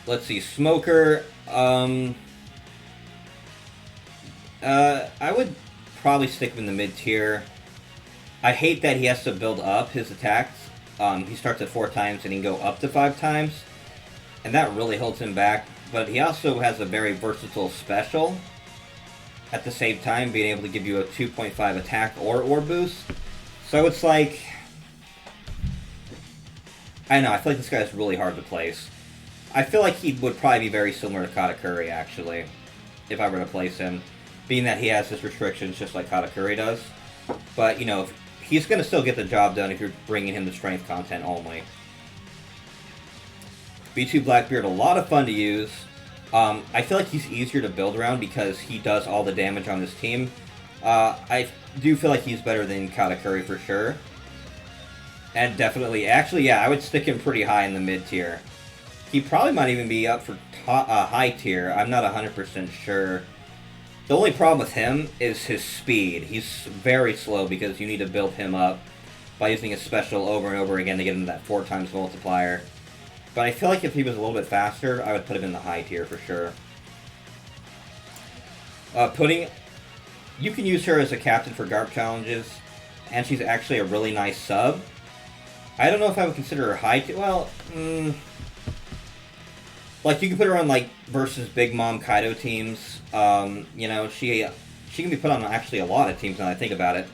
let's see, Smoker, I would probably stick him in the mid-tier. I hate that he has to build up his attacks. He starts at 4 times and he can go up to 5 times. And that really holds him back. But he also has a very versatile special. At the same time, being able to give you a 2.5 attack or boost. So it's like... I don't know, I feel like this guy's really hard to place. I feel like he would probably be very similar to Katakuri, actually. If I were to place him. Being that he has his restrictions just like Katakuri does. But, you know, he's going to still get the job done if you're bringing him the strength content only. V2 Blackbeard, a lot of fun to use. I feel like he's easier to build around because he does all the damage on this team. I do feel like he's better than Katakuri for sure. And definitely, actually, yeah, I would stick him pretty high in the mid-tier. He probably might even be up for high tier. I'm not 100% sure. The only problem with him is his speed. He's very slow because you need to build him up by using his special over and over again to get into that 4 times multiplier. But I feel like if he was a little bit faster, I would put him in the high tier for sure. Pudding, you can use her as a captain for Garp challenges, and she's actually a really nice sub. I don't know if I would consider her high tier. Well, like, you can put her on, like, versus Big Mom Kaido teams. You know, she can be put on actually a lot of teams now that I think about it.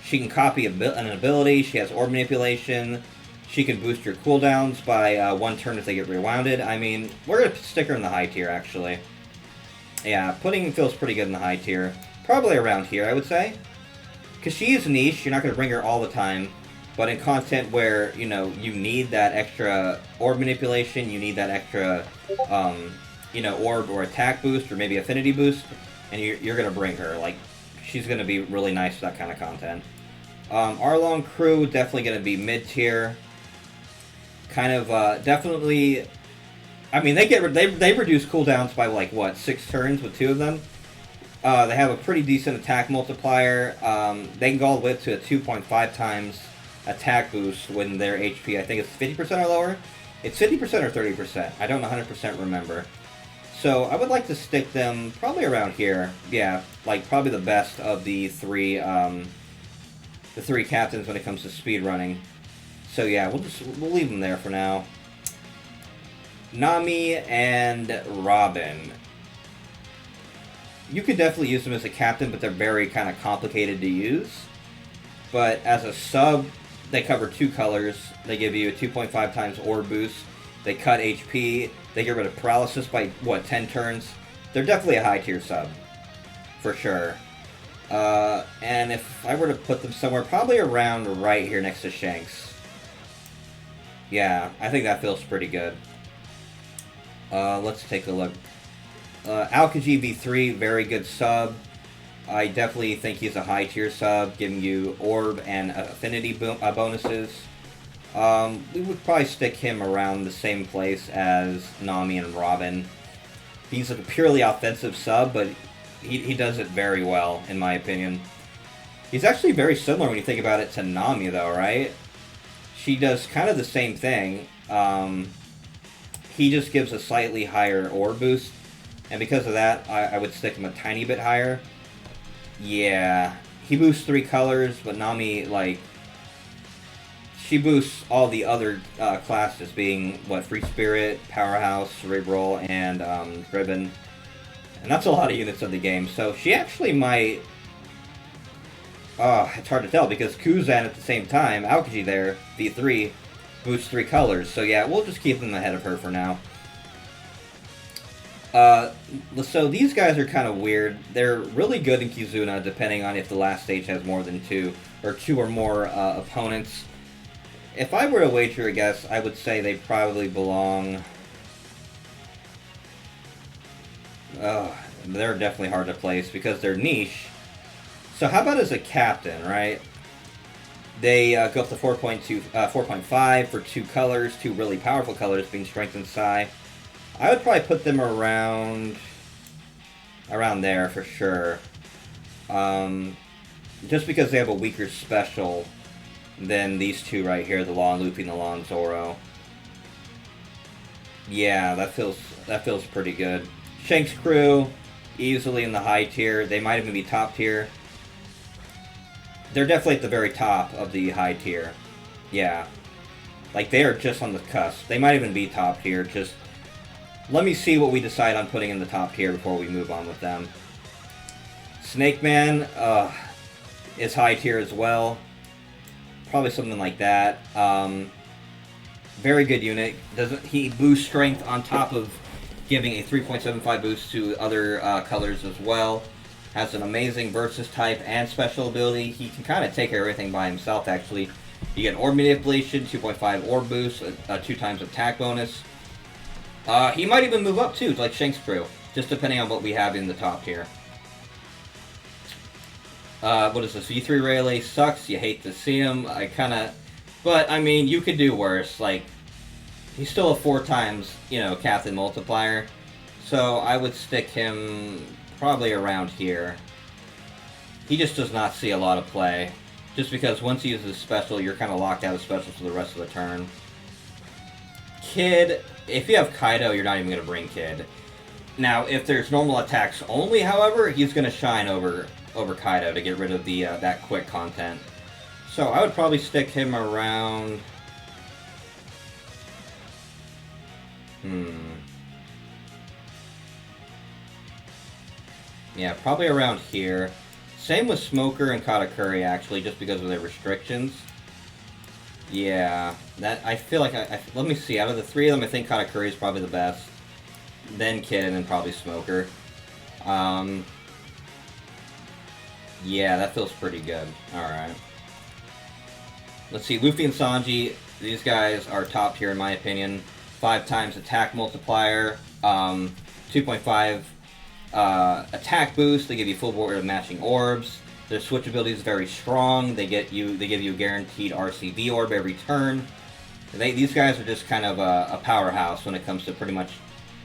She can copy an ability, she has orb manipulation, she can boost your cooldowns by 1 turn if they get rewounded. I mean, we're going to stick her in the high tier, actually. Yeah, Pudding feels pretty good in the high tier. Probably around here, I would say. Because she is niche, you're not going to bring her all the time. But in content where, you know, you need that extra orb manipulation, you need that extra, you know, orb or attack boost or maybe affinity boost, and you're going to bring her. Like, she's going to be really nice for that kind of content. Arlong Crew, definitely going to be mid-tier. Kind of, definitely... I mean, they reduce cooldowns by, like, what, 6 turns with 2 of them? They have a pretty decent attack multiplier. They can go all the way up to a 2.5 times attack boost when their HP, I think it's 50% or lower. It's 50% or 30%. I don't 100% remember. So I would like to stick them probably around here. Yeah, like probably the best of the three captains when it comes to speed running. So yeah, we'll leave them there for now. Nami and Robin. You could definitely use them as a captain, but they're very kind of complicated to use. But as a sub, they cover 2 colors. They give you a 2.5 times orb boost. They cut HP. They get rid of paralysis by, what, 10 turns? They're definitely a high tier sub. For sure. And if I were to put them somewhere, probably around right here next to Shanks. Yeah, I think that feels pretty good. Let's take a look. Alka Gb3, very good sub. I definitely think he's a high tier sub, giving you orb and affinity bonuses. We would probably stick him around the same place as Nami and Robin. He's like a purely offensive sub, but he does it very well, in my opinion. He's actually very similar when you think about it to Nami, though, right? She does kind of the same thing. He just gives a slightly higher orb boost, and because of that, I would stick him a tiny bit higher. Yeah, he boosts 3 colors, but Nami, like, she boosts all the other classes, being, what, Free Spirit, Powerhouse, Cerebral, and Driven. And that's a lot of units of the game, so she actually might... it's hard to tell, because Kuzan at the same time, Aokiji there, V3, boosts 3 colors. So yeah, we'll just keep them ahead of her for now. So these guys are kind of weird. They're really good in Kizuna, depending on if the last stage has more than 2, or 2 or more opponents. If I were to wager a guess, I would say they probably belong... they're definitely hard to place, because they're niche. So how about as a captain, right? They go up to 4.5 for 2 colors, 2 really powerful colors, being Strength and Psi. I would probably put them around there for sure. Just because they have a weaker special than these 2 right here, the Law and Luffy and the Law and Zoro. Yeah, that feels pretty good. Shanks crew, easily in the high tier. They might even be top tier. They're definitely at the very top of the high tier. Yeah. Like, they are just on the cusp. They might even be top tier. Just let me see what we decide on putting in the top tier before we move on with them. Snake Man is high tier as well. Probably something like that. Very good unit. He boosts strength on top of giving a 3.75 boost to other colors as well. Has an amazing Versus type and special ability. He can kind of take care of everything by himself, actually. You get Orb Manipulation, 2.5 Orb boost, 2 times attack bonus. He might even move up too, like Shanks crew, just depending on what we have in the top tier. What is this? V3 Rayleigh sucks. You hate to see him. But I mean, you could do worse. Like, he's still a 4 times, Captain multiplier. So I would stick him probably around here. He just does not see a lot of play. Just because once he uses special, you're kind of locked out of special for the rest of the turn. Kid, if you have Kaido, you're not even going to bring Kid. Now, if there's normal attacks only, however, he's going to shine over Kaido to get rid of the that quick content. So I would probably stick him around... Yeah, probably around here. Same with Smoker and Katakuri, actually, just because of their restrictions. Yeah, I feel like let me see. Out of the 3 of them, I think Katakuri is probably the best. Then Kid, and then probably Smoker. Yeah, that feels pretty good. Alright. Let's see, Luffy and Sanji, these guys are top tier in my opinion. 5 times attack multiplier, 2.5 attack boost, they give you full board of matching orbs. Their switch ability is very strong. They give you a guaranteed RCB orb every turn. These guys are just kind of a powerhouse when it comes to pretty much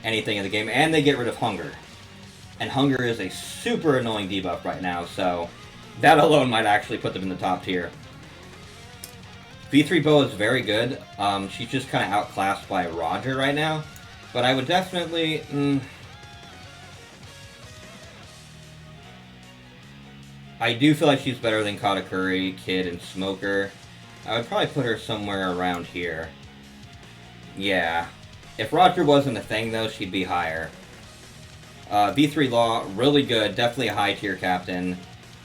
anything in the game, and they get rid of hunger. And hunger is a super annoying debuff right now, so that alone might actually put them in the top tier. V3 Boa is very good. She's just kind of outclassed by Roger right now, but I would definitely... I do feel like she's better than Katakuri, Kid, and Smoker. I would probably put her somewhere around here. Yeah. If Roger wasn't a thing, though, she'd be higher. V3 Law, really good. Definitely a high-tier captain.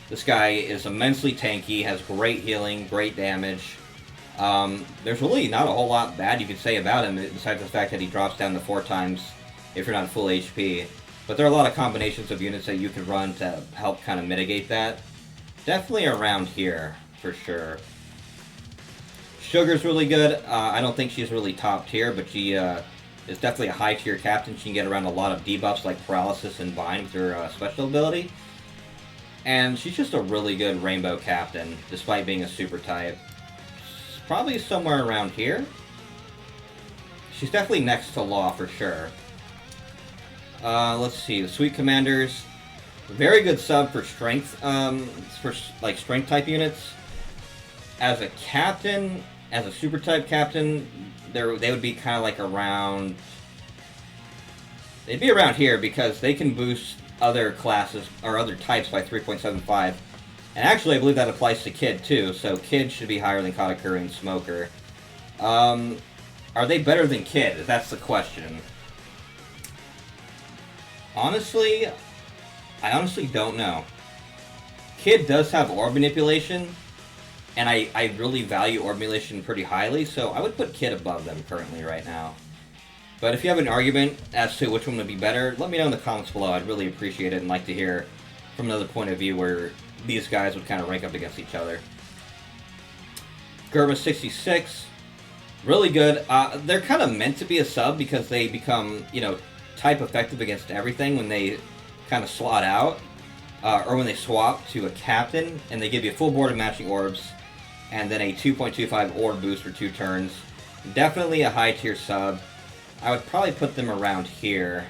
This guy is immensely tanky, has great healing, great damage. There's really not a whole lot bad you could say about him, besides the fact that he drops down to 4 times if you're not full HP. But there are a lot of combinations of units that you can run to help kind of mitigate that. Definitely around here, for sure. Sugar's really good. I don't think she's really top tier, but she is definitely a high tier captain. She can get around a lot of debuffs like Paralysis and Bind with her special ability. And she's just a really good rainbow captain, despite being a super type. Probably somewhere around here. She's definitely next to Law for sure. Let's see, the Sweet Commanders. Very good sub for strength, for like strength type units. As a captain, as a super type captain, they would be kind of like around. They'd be around here because they can boost other classes or other types by 3.75. And actually, I believe that applies to Kid too. So Kid should be higher than Katakuri and Smoker. Are they better than Kid? That's the question. Honestly, I honestly don't know. Kid does have orb manipulation, and I really value orb manipulation pretty highly, so I would put Kid above them currently right now. But if you have an argument as to which one would be better, let me know in the comments below. I'd really appreciate it and like to hear from another point of view where these guys would kind of rank up against each other. Germa 66, really good. They're kind of meant to be a sub because they become, you know, type effective against everything when they kind of slot out, or when they swap to a captain, and they give you a full board of matching orbs, and then a 2.25 orb boost for 2 turns. Definitely a high tier sub. I would probably put them around here.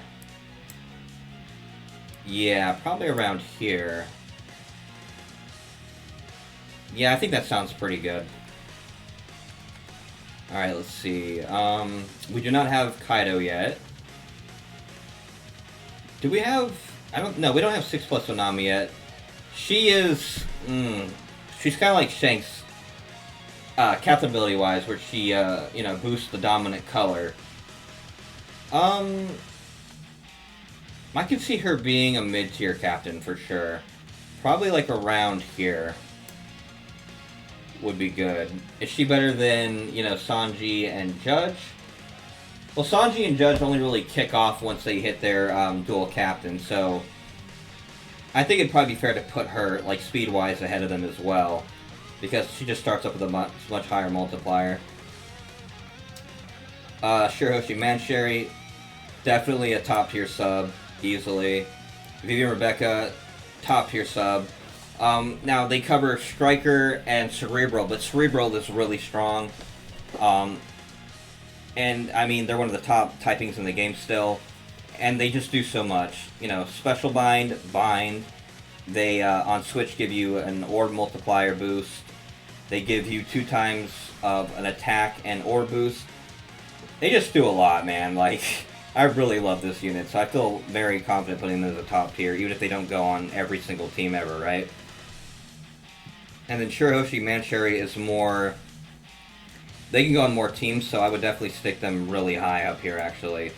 Yeah, probably around here. Yeah, I think that sounds pretty good. Alright, let's see. We do not have Kaido yet. Do we have... I don't know, we don't have 6+ Nami yet. She is... she's kind of like Shanks, captain ability-wise, where she, you know, boosts the dominant color. I could see her being a mid-tier captain for sure. Probably like around here would be good. Is she better than, you know, Sanji and Judge? Well, Sanji and Judge only really kick off once they hit their dual captain, so I think it'd probably be fair to put her, like, speed-wise ahead of them as well, because she just starts up with a much higher multiplier. Shira Hoshi Mancherry, definitely a top-tier sub, easily. Vivian Rebecca, top-tier sub. Now, they cover Striker and Cerebral, but Cerebral is really strong. And, I mean, they're one of the top typings in the game still. And they just do so much. You know, Special Bind, Bind. They, on Switch, give you an Orb multiplier boost. They give you 2 times of an attack and Orb boost. They just do a lot, man. Like, I really love this unit, so I feel very confident putting them as a top tier, even if they don't go on every single team ever, right? And then Shira Hoshi Mancherry is more... They can go on more teams, so I would definitely stick them really high up here, actually.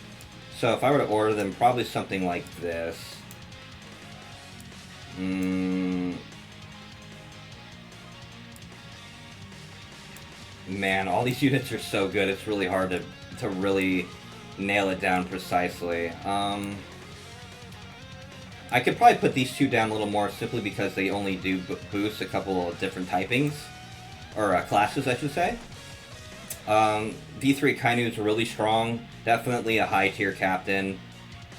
So if I were to order them, probably something like this. Man, all these units are so good, it's really hard to really nail it down precisely. I could probably put these 2 down a little more simply because they only do boost a couple of different typings, or classes, I should say. V3 Kainu is really strong, definitely a high tier captain.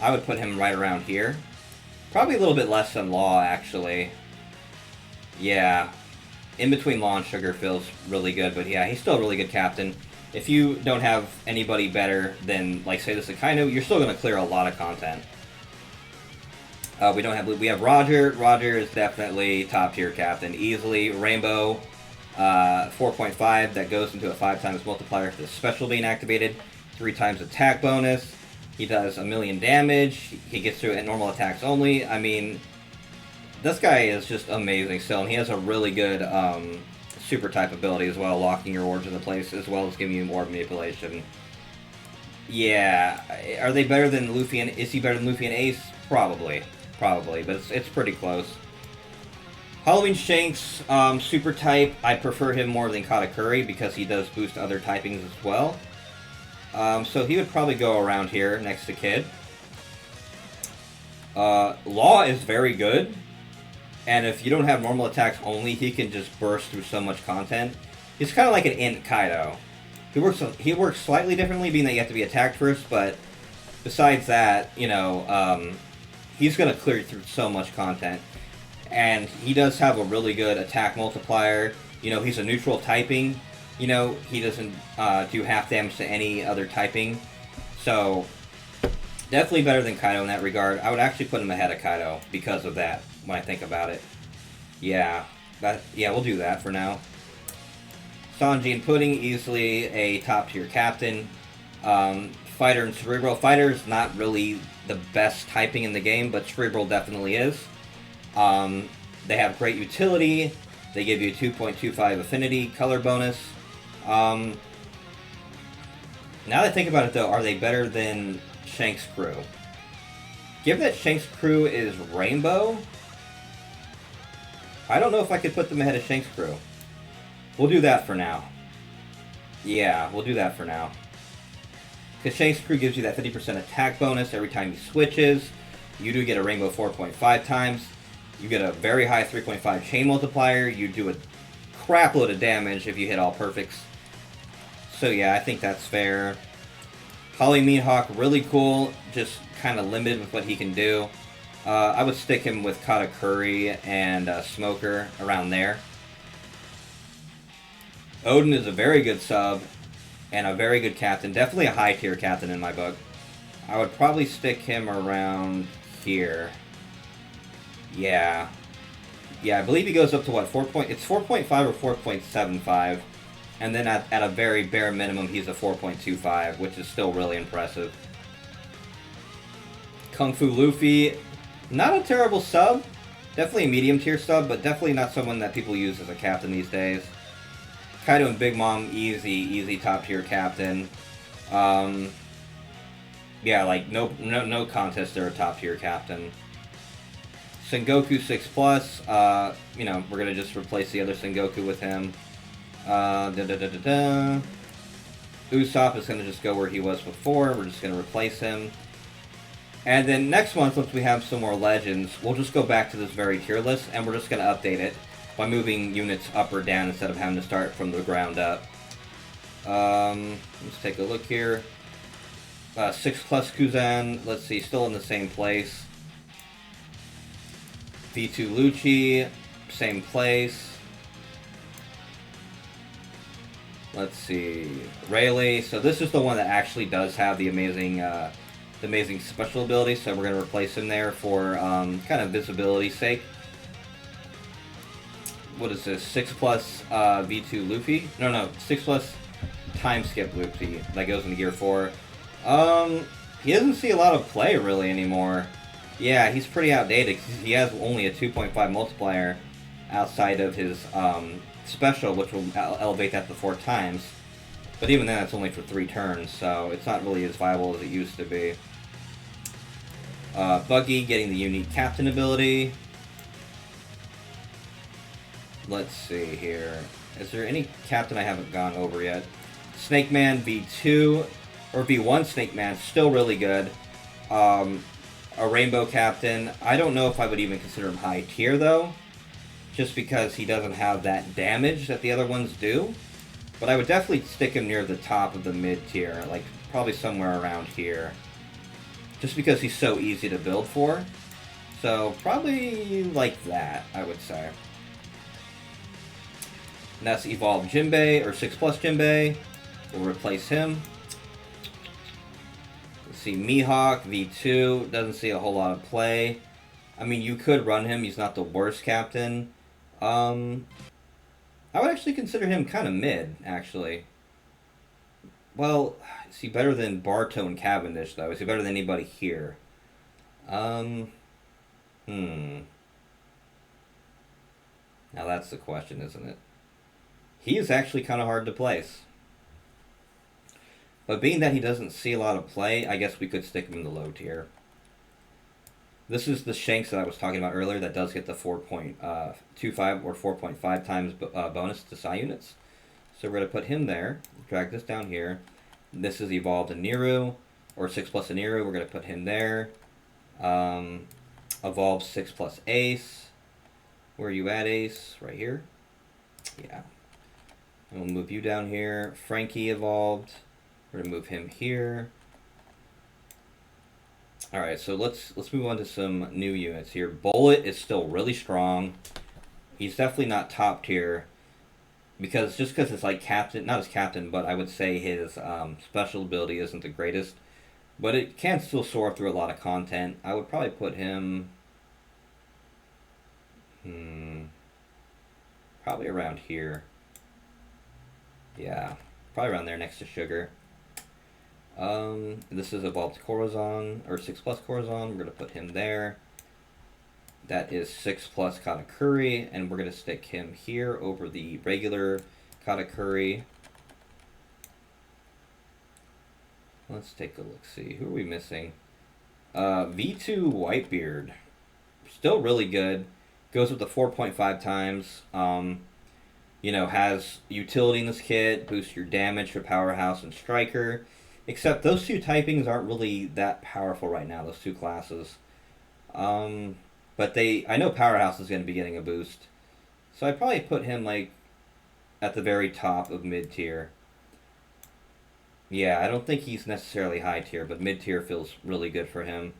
I would put him right around here. Probably a little bit less than Law, actually. Yeah, in between Law and Sugar feels really good, but yeah, he's still a really good captain. If you don't have anybody better than, like, say this is Kainu, you're still going to clear a lot of content. We have Roger. Roger is definitely top tier captain, easily. Rainbow, 4.5, that goes into a 5 times multiplier for the special being activated, 3 times attack bonus. He does 1,000,000 damage. He gets through at normal attacks only. I mean, this guy is just amazing still, and he has a really good super type ability as well, locking your orbs into place, as well as giving you more manipulation. Yeah, are they better than Luffy and... Is he better than Luffy and Ace? Probably, but it's pretty close. Halloween Shanks, super type. I prefer him more than Katakuri because he does boost other typings as well. So he would probably go around here next to Kid. Law is very good. And if you don't have normal attacks only, he can just burst through so much content. He's kind of like an Int Kaido. He works slightly differently, being that you have to be attacked first, but besides that, you know, he's going to clear through so much content. And he does have a really good attack multiplier. You know, he's a neutral typing. You know, he doesn't do half damage to any other typing. So, definitely better than Kaido in that regard. I would actually put him ahead of Kaido because of that, when I think about it. Yeah, we'll do that for now. Sanji and Pudding, easily a top-tier captain. Fighter and Cerebral. Fighter's not really the best typing in the game, but Cerebral definitely is. They have great utility. They give you 2.25 affinity, color bonus. Now that I think about it, though, are they better than Shanks' crew? Given that Shanks' crew is Rainbow, I don't know if I could put them ahead of Shanks' crew. We'll do that for now. Yeah, we'll do that for now. Because Shanks' crew gives you that 50% attack bonus every time he switches. You do get a Rainbow 4.5 times. You get a very high 3.5 chain multiplier. You do a crap load of damage if you hit all perfects. So yeah, I think that's fair. Holly Mihawk, really cool. Just kind of limited with what he can do. I would stick him with Katakuri and Smoker around there. Odin is a very good sub and a very good captain. Definitely a high tier captain in my book. I would probably stick him around here. Yeah. Yeah, I believe he goes up to what? It's 4.5 or 4.75. And then at a very bare minimum, he's a 4.25, which is still really impressive. Kung Fu Luffy, not a terrible sub. Definitely a medium tier sub, but definitely not someone that people use as a captain these days. Kaido and Big Mom, easy top tier captain. Yeah, like no contest, they're a top tier captain. Sengoku 6+, you know, we're gonna just replace the other Sengoku with him. Usopp is gonna just go where he was before. We're just gonna replace him. And then next month, once we have some more legends, we'll just go back to this very tier list, and we're just gonna update it by moving units up or down instead of having to start from the ground up. Let's take a look here. 6+ Kuzan, let's see, still in the same place. V2 Lucci, same place. Let's see, Rayleigh. So this is the one that actually does have the amazing special ability. So we're gonna replace him there for kind of visibility's sake. What is this? 6+ V2 Luffy? No, 6+ time skip Luffy that goes into Gear 4. He doesn't see a lot of play really anymore. Yeah, he's pretty outdated because he has only a 2.5 multiplier outside of his special, which will elevate that to 4 times. But even then, it's only for 3 turns, so it's not really as viable as it used to be. Buggy getting the unique captain ability. Let's see here. Is there any captain I haven't gone over yet? Snake Man V2, or V1 Snake Man, still really good. A Rainbow Captain. I don't know if I would even consider him high tier, though. Just because he doesn't have that damage that the other ones do. But I would definitely stick him near the top of the mid-tier, like probably somewhere around here. Just because he's so easy to build for. So probably like that, I would say. And that's Evolved Jimbei, or 6+ Jimbei. We'll replace him. Let's see, Mihawk V2, doesn't see a whole lot of play. I mean, you could run him, he's not the worst captain. I would actually consider him kind of mid, actually. Well, is he better than Barto and Cavendish, though? Is he better than anybody here? Now that's the question, isn't it? He is actually kind of hard to place. But being that he doesn't see a lot of play, I guess we could stick him in the low tier. This is the Shanks that I was talking about earlier that does get the 4.25 or 4.5 times bonus to Psi units. So we're going to put him there. Drag this down here. This is Evolved Aniru, or 6+ Aniru. We're going to put him there. Evolved 6+ Ace. Where are you at, Ace? Right here? Yeah. And we'll move you down here. Frankie evolved. We're gonna move him here. Alright, so let's move on to some new units here. Bullet is still really strong. He's definitely not top tier. Because it's like captain, not as captain, but I would say his special ability isn't the greatest. But it can still soar through a lot of content. I would probably put him... probably around here. Yeah, probably around there next to Sugar. This is evolved Corazon, or 6 plus Corazon. We're going to put him there. That is 6 plus Katakuri, and we're going to stick him here over the regular Katakuri. Let's take a look, see. Who are we missing? V2 Whitebeard. Still really good. Goes with the 4.5 times. You know, has utility in this kit. Boosts your damage for Powerhouse and Striker. Except those two typings aren't really that powerful right now, those two classes. But I know Powerhouse is going to be getting a boost. So I'd probably put him, like, at the very top of mid-tier. Yeah, I don't think he's necessarily high tier, but mid-tier feels really good for him.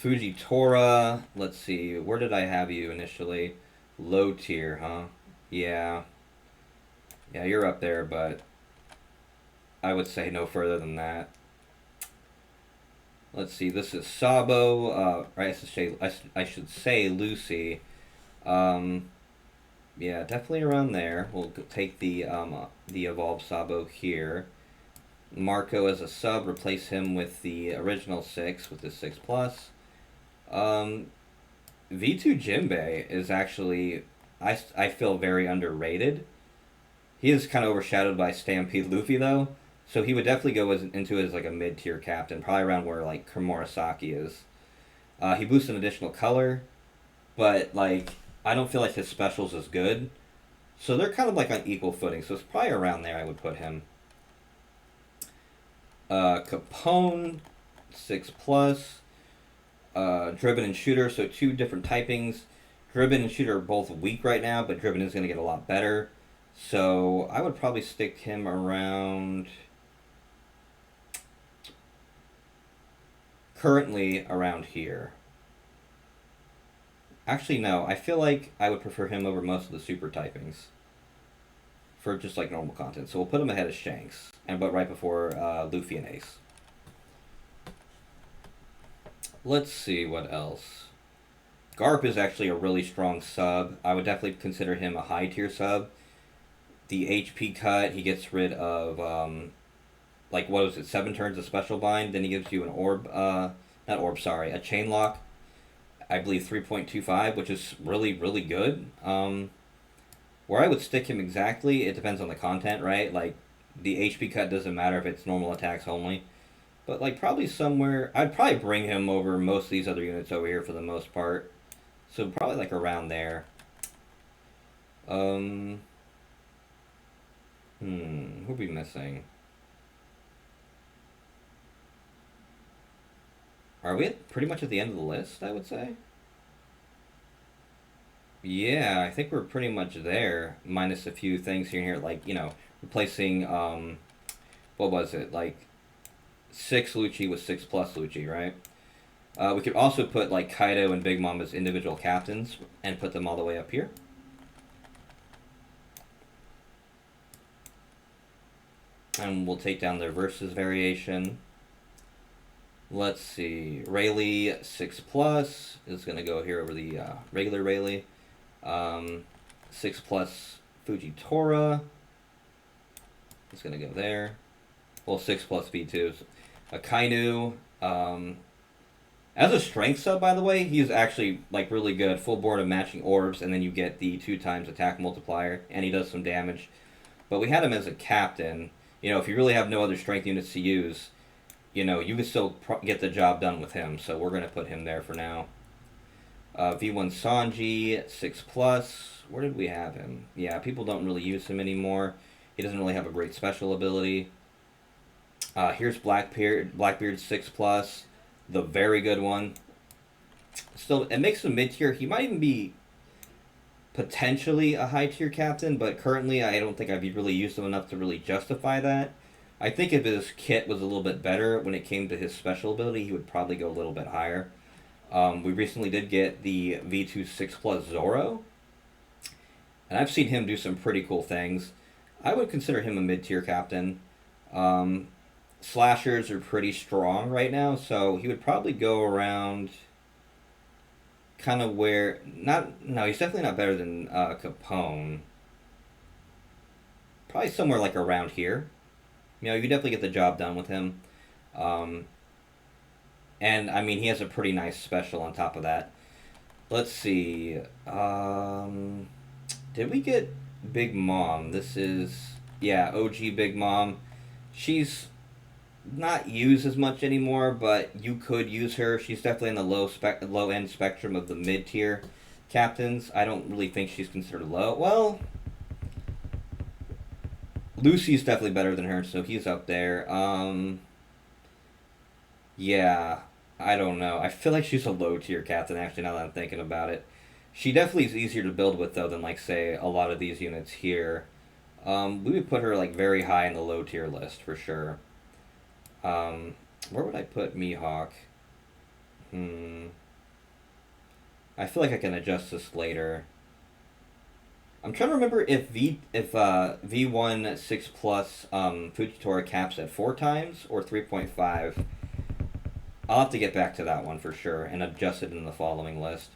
Fujitora, let's see, where did I have you initially? Low tier, huh? Yeah. Yeah, you're up there, but I would say no further than that. Let's see, this is Sabo, I should say Lucci. Yeah, definitely around there. We'll take the evolved Sabo here. Marco as a sub, replace him with the original 6 with the 6 plus. V2 Jimbei is actually, I feel, very underrated. He is kind of overshadowed by Stampede Luffy though, so he would definitely go into as like a mid-tier captain, probably around where like Kumarasaki is. He boosts an additional color, but like I don't feel like his specials is good, so they're kind of like on equal footing. So it's probably around there I would put him. Capone, 6 plus. Driven and Shooter, so 2 different typings. Driven and Shooter are both weak right now, but Driven is going to get a lot better. So I would probably stick him around... currently around here. Actually, no. I feel like I would prefer him over most of the super typings. For just like normal content. So we'll put him ahead of Shanks. But right before Luffy and Ace. Let's see what else. Garp is actually a really strong sub. I would definitely consider him a high tier sub. The HP cut, he gets rid of, like, what was it, 7 turns of special bind. Then he gives you an orb, not orb, sorry, a chain lock. I believe 3.25, which is really, really good. Where I would stick him exactly, it depends on the content, right? Like, the HP cut doesn't matter if it's normal attacks only. But, like, probably somewhere... I'd probably bring him over most of these other units over here for the most part. So, probably, like, around there. Who'll be missing? Are we pretty much at the end of the list, I would say? Yeah, I think we're pretty much there. Minus a few things here and here. Like, you know, replacing, what was it? Like... 6 Lucci with 6 plus Lucci, right? We could also put like Kaido and Big Mom as individual captains and put them all the way up here. And we'll take down their versus variation. Let's see. Rayleigh 6 plus is going to go here over the regular Rayleigh. 6 plus Fujitora is going to go there. Well, 6 plus V2. Akainu, as a strength sub, by the way, he's actually like really good. Full board of matching orbs, and then you get the 2 times attack multiplier, and he does some damage. But we had him as a captain. You know, if you really have no other strength units to use, you know, you can still get the job done with him. So we're going to put him there for now. V1 Sanji, 6 plus. Where did we have him? Yeah, people don't really use him anymore. He doesn't really have a great special ability. Here's Blackbeard 6 plus, the very good one. Still, it makes him mid tier. He might even be potentially a high tier captain, but currently I don't think I've really used him enough to really justify that. I think if his kit was a little bit better when it came to his special ability, he would probably go a little bit higher. We recently did get the V2 6 Plus Zoro, and I've seen him do some pretty cool things. I would consider him a mid-tier captain. Slashers are pretty strong right now, so he would probably go around kind of where... No, he's definitely not better than Capone. Probably somewhere like around here. You know, you definitely get the job done with him. And, I mean, he has a pretty nice special on top of that. Let's see. Did we get Big Mom? This is... Yeah, OG Big Mom. She's not used as much anymore, but you could use her. She's definitely in the low-end spectrum of the mid-tier captains. I don't really think she's considered low. Well... Lucy's definitely better than her, so he's up there. Yeah, I don't know. I feel like she's a low-tier captain, actually, now that I'm thinking about it. She definitely is easier to build with, though, than, like, say, a lot of these units here. We would put her, like, very high in the low-tier list, for sure. Where would I put Mihawk? I feel like I can adjust this later. I'm trying to remember if V1 6 Plus Fujitora caps at 4 times or 3.5. I'll have to get back to that one for sure and adjust it in the following list.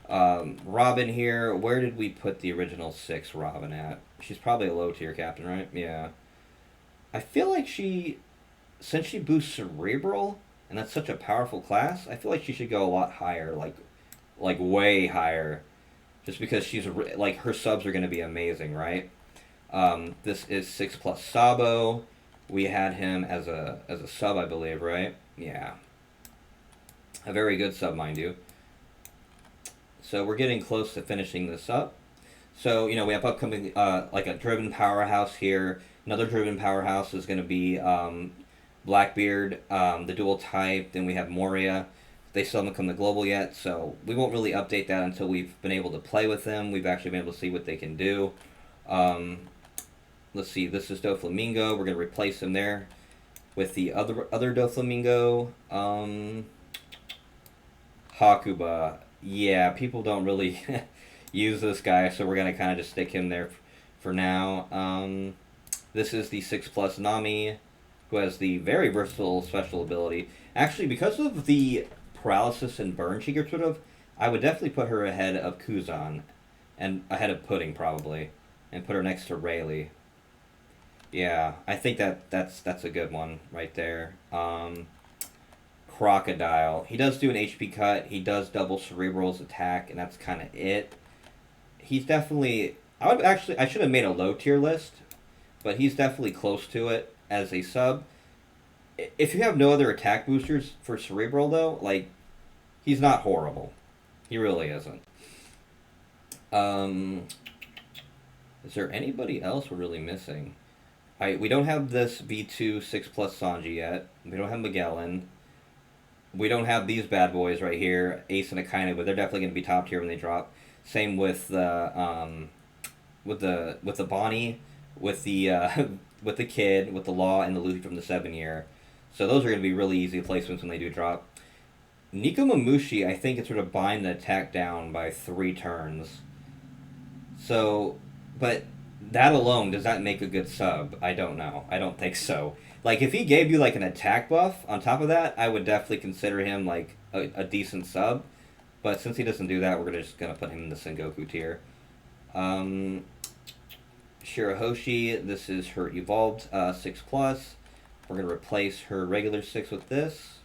Robin here, where did we put the original 6 Robin at? She's probably a low tier captain, right? Yeah. I feel like since she boosts Cerebral, and that's such a powerful class, I feel like she should go a lot higher, like way higher. Just because she's, like, her subs are going to be amazing, right? This is 6 Plus Sabo. We had him as a sub, I believe, right? Yeah. A very good sub, mind you. So we're getting close to finishing this up. So, you know, we have upcoming, like a driven powerhouse here. Another driven powerhouse is going to be Blackbeard, the dual type. Then we have Moria. They still haven't come to global yet, so we won't really update that until we've been able to play with them. We've actually been able to see what they can do. Let's see, this is Doflamingo. We're going to replace him there with the other Doflamingo. Hakuba. Yeah, people don't really use this guy, so we're going to kind of just stick him there for now. This is the 6 Plus Nami, who has the very versatile special ability. Actually, because of the paralysis and burn she gets rid of, I would definitely put her ahead of Corazon, and ahead of Pudding probably, and put her next to Rayleigh. Yeah, I think that's a good one right there. Crocodile. He does do an HP cut. He does double Cerebral's attack, and that's kind of it. He's definitely... I should have made a low tier list, but he's definitely close to it as a sub. If you have no other attack boosters for Cerebral, though, like, he's not horrible. He really isn't. Is there anybody else we're really missing? We don't have this V2 6 Plus Sanji yet. We don't have Magellan. We don't have these bad boys right here, Ace and Akainu, but they're definitely going to be top tier when they drop. Same with the Bonnie, with the Kid, with the Law, and the Luffy from the 7 year. So those are going to be really easy placements when they do drop. Nico Mamushi, I think, it's sort of bind the attack down by 3 turns. So, but that alone, does that make a good sub? I don't know. I don't think so. Like, if he gave you, like, an attack buff on top of that, I would definitely consider him, like, a decent sub. But since he doesn't do that, we're just going to put him in the Sengoku tier. Shira Hoshi, this is her evolved 6 Plus. We're going to replace her regular 6 with this.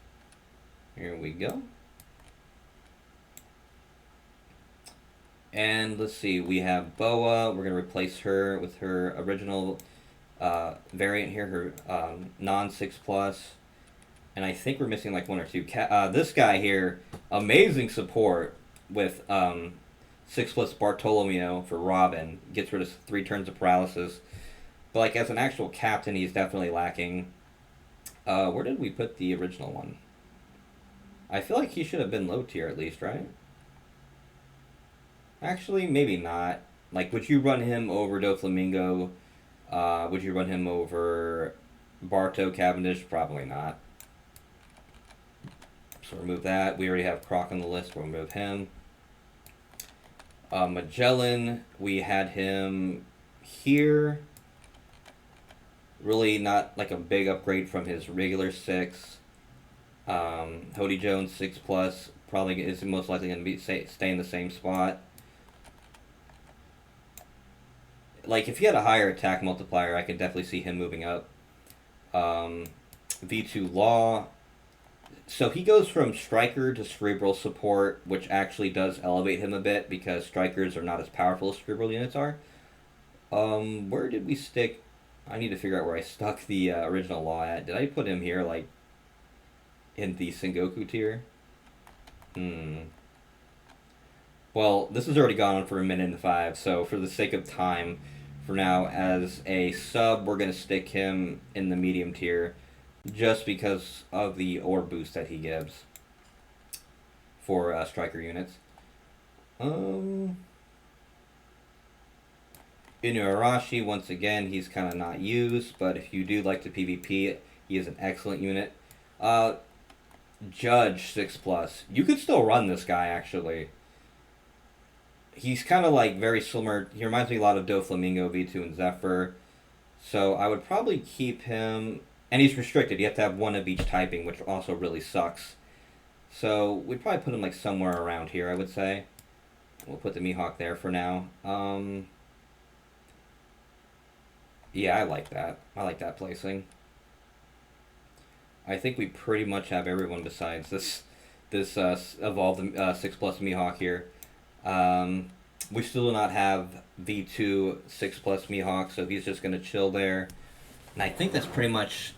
Here we go. And let's see, we have Boa. We're going to replace her with her original variant here, her non-6 Plus. And I think we're missing like 1 or 2. This guy here, amazing support with 6 Plus Bartolomeo for Robin. Gets rid of 3 turns of paralysis. But like as an actual captain, he's definitely lacking. Where did we put the original one? I feel like he should have been low tier at least, right? Actually, maybe not. Like, would you run him over Doflamingo? Would you run him over Barto Cavendish? Probably not. So remove that. We already have Croc on the list. We'll remove him. Magellan, we had him here. Really not like a big upgrade from his regular 6. Hodie Jones 6 plus probably is most likely going to be stay in the same spot. Like if he had a higher attack multiplier, I could definitely see him moving up. V2 Law. So he goes from striker to cerebral support, which actually does elevate him a bit because strikers are not as powerful as cerebral units are. Where did we stick? I need to figure out where I stuck the original Law at. Did I put him here, like, in the Sengoku tier? Well, this has already gone on for 1:05, so for the sake of time, for now, as a sub, we're going to stick him in the medium tier, just because of the orb boost that he gives for striker units. Inurashi, once again, he's kind of not used, but if you do like to PvP, he is an excellent unit. Judge 6 plus. You could still run this guy, actually. He's kind of like very similar. He reminds me a lot of Doflamingo, V2, and Zephyr. So I would probably keep him. And he's restricted. You have to have one of each typing, which also really sucks. So we'd probably put him like somewhere around here, I would say. We'll put the Mihawk there for now. Yeah, I like that. I like that placing. I think we pretty much have everyone besides this evolved 6 plus Mihawk here. We still do not have V2 6 plus Mihawk, so he's just going to chill there. And I think that's pretty much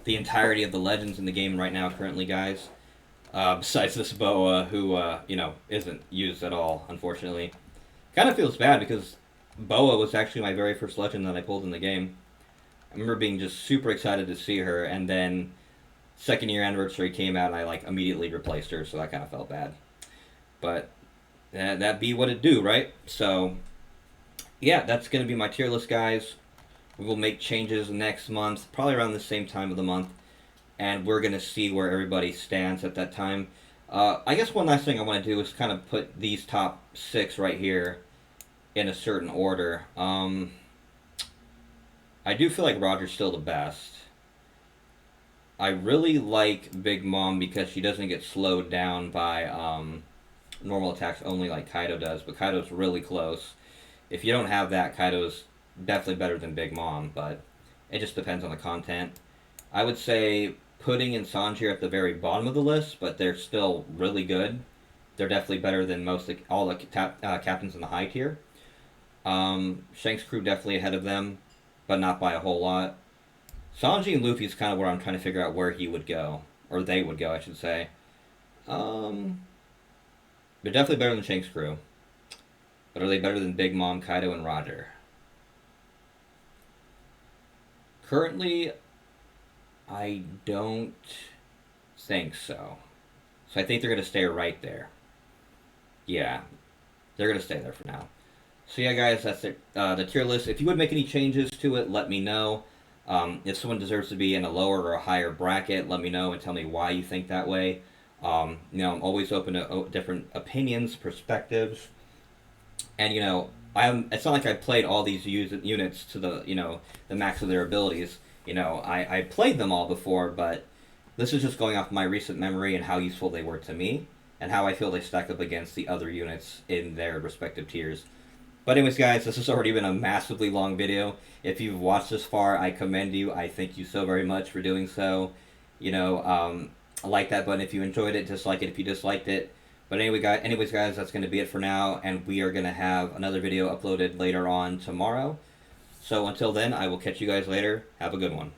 the entirety of the legends in the game right now currently, guys. Besides this Boa, who, isn't used at all, unfortunately. Kind of feels bad because Boa was actually my very first legend that I pulled in the game. I remember being just super excited to see her, and then second year anniversary came out and I like immediately replaced her, so that kind of felt bad. But that be what it do, right? So yeah, that's going to be my tier list, guys. We will make changes next month, probably around the same time of the month, and we're going to see where everybody stands at that time. I guess one last thing I want to do is kind of put these top 6 right here in a certain order. I do feel like Roger's still the best. I really like Big Mom because she doesn't get slowed down by normal attacks only like Kaido does, but Kaido's really close. If you don't have that, Kaido's definitely better than Big Mom, but it just depends on the content. I would say Pudding and Sanji are at the very bottom of the list, but they're still really good. They're definitely better than all the captains in the high tier. Shanks' crew definitely ahead of them, but not by a whole lot. Sanji and Luffy is kind of where I'm trying to figure out where he would go, or they would go, I should say. They're definitely better than Shanks' crew. But are they better than Big Mom, Kaido, and Roger? Currently, I don't think so. So I think they're going to stay right there. Yeah, they're going to stay there for now. So yeah, guys, that's it. The tier list. If you would make any changes to it, let me know. If someone deserves to be in a lower or a higher bracket, let me know and tell me why you think that way. I'm always open to different opinions, perspectives. And, it's not like I played all these units to the max of their abilities. I played them all before, but this is just going off my recent memory and how useful they were to me, and how I feel they stack up against the other units in their respective tiers. But anyways, guys, this has already been a massively long video. If you've watched this far, I commend you. I thank you so very much for doing so. Like that button if you enjoyed it, dislike it if you disliked it. But anyways, guys, that's going to be it for now, and we are going to have another video uploaded later on tomorrow. So until then, I will catch you guys later. Have a good one.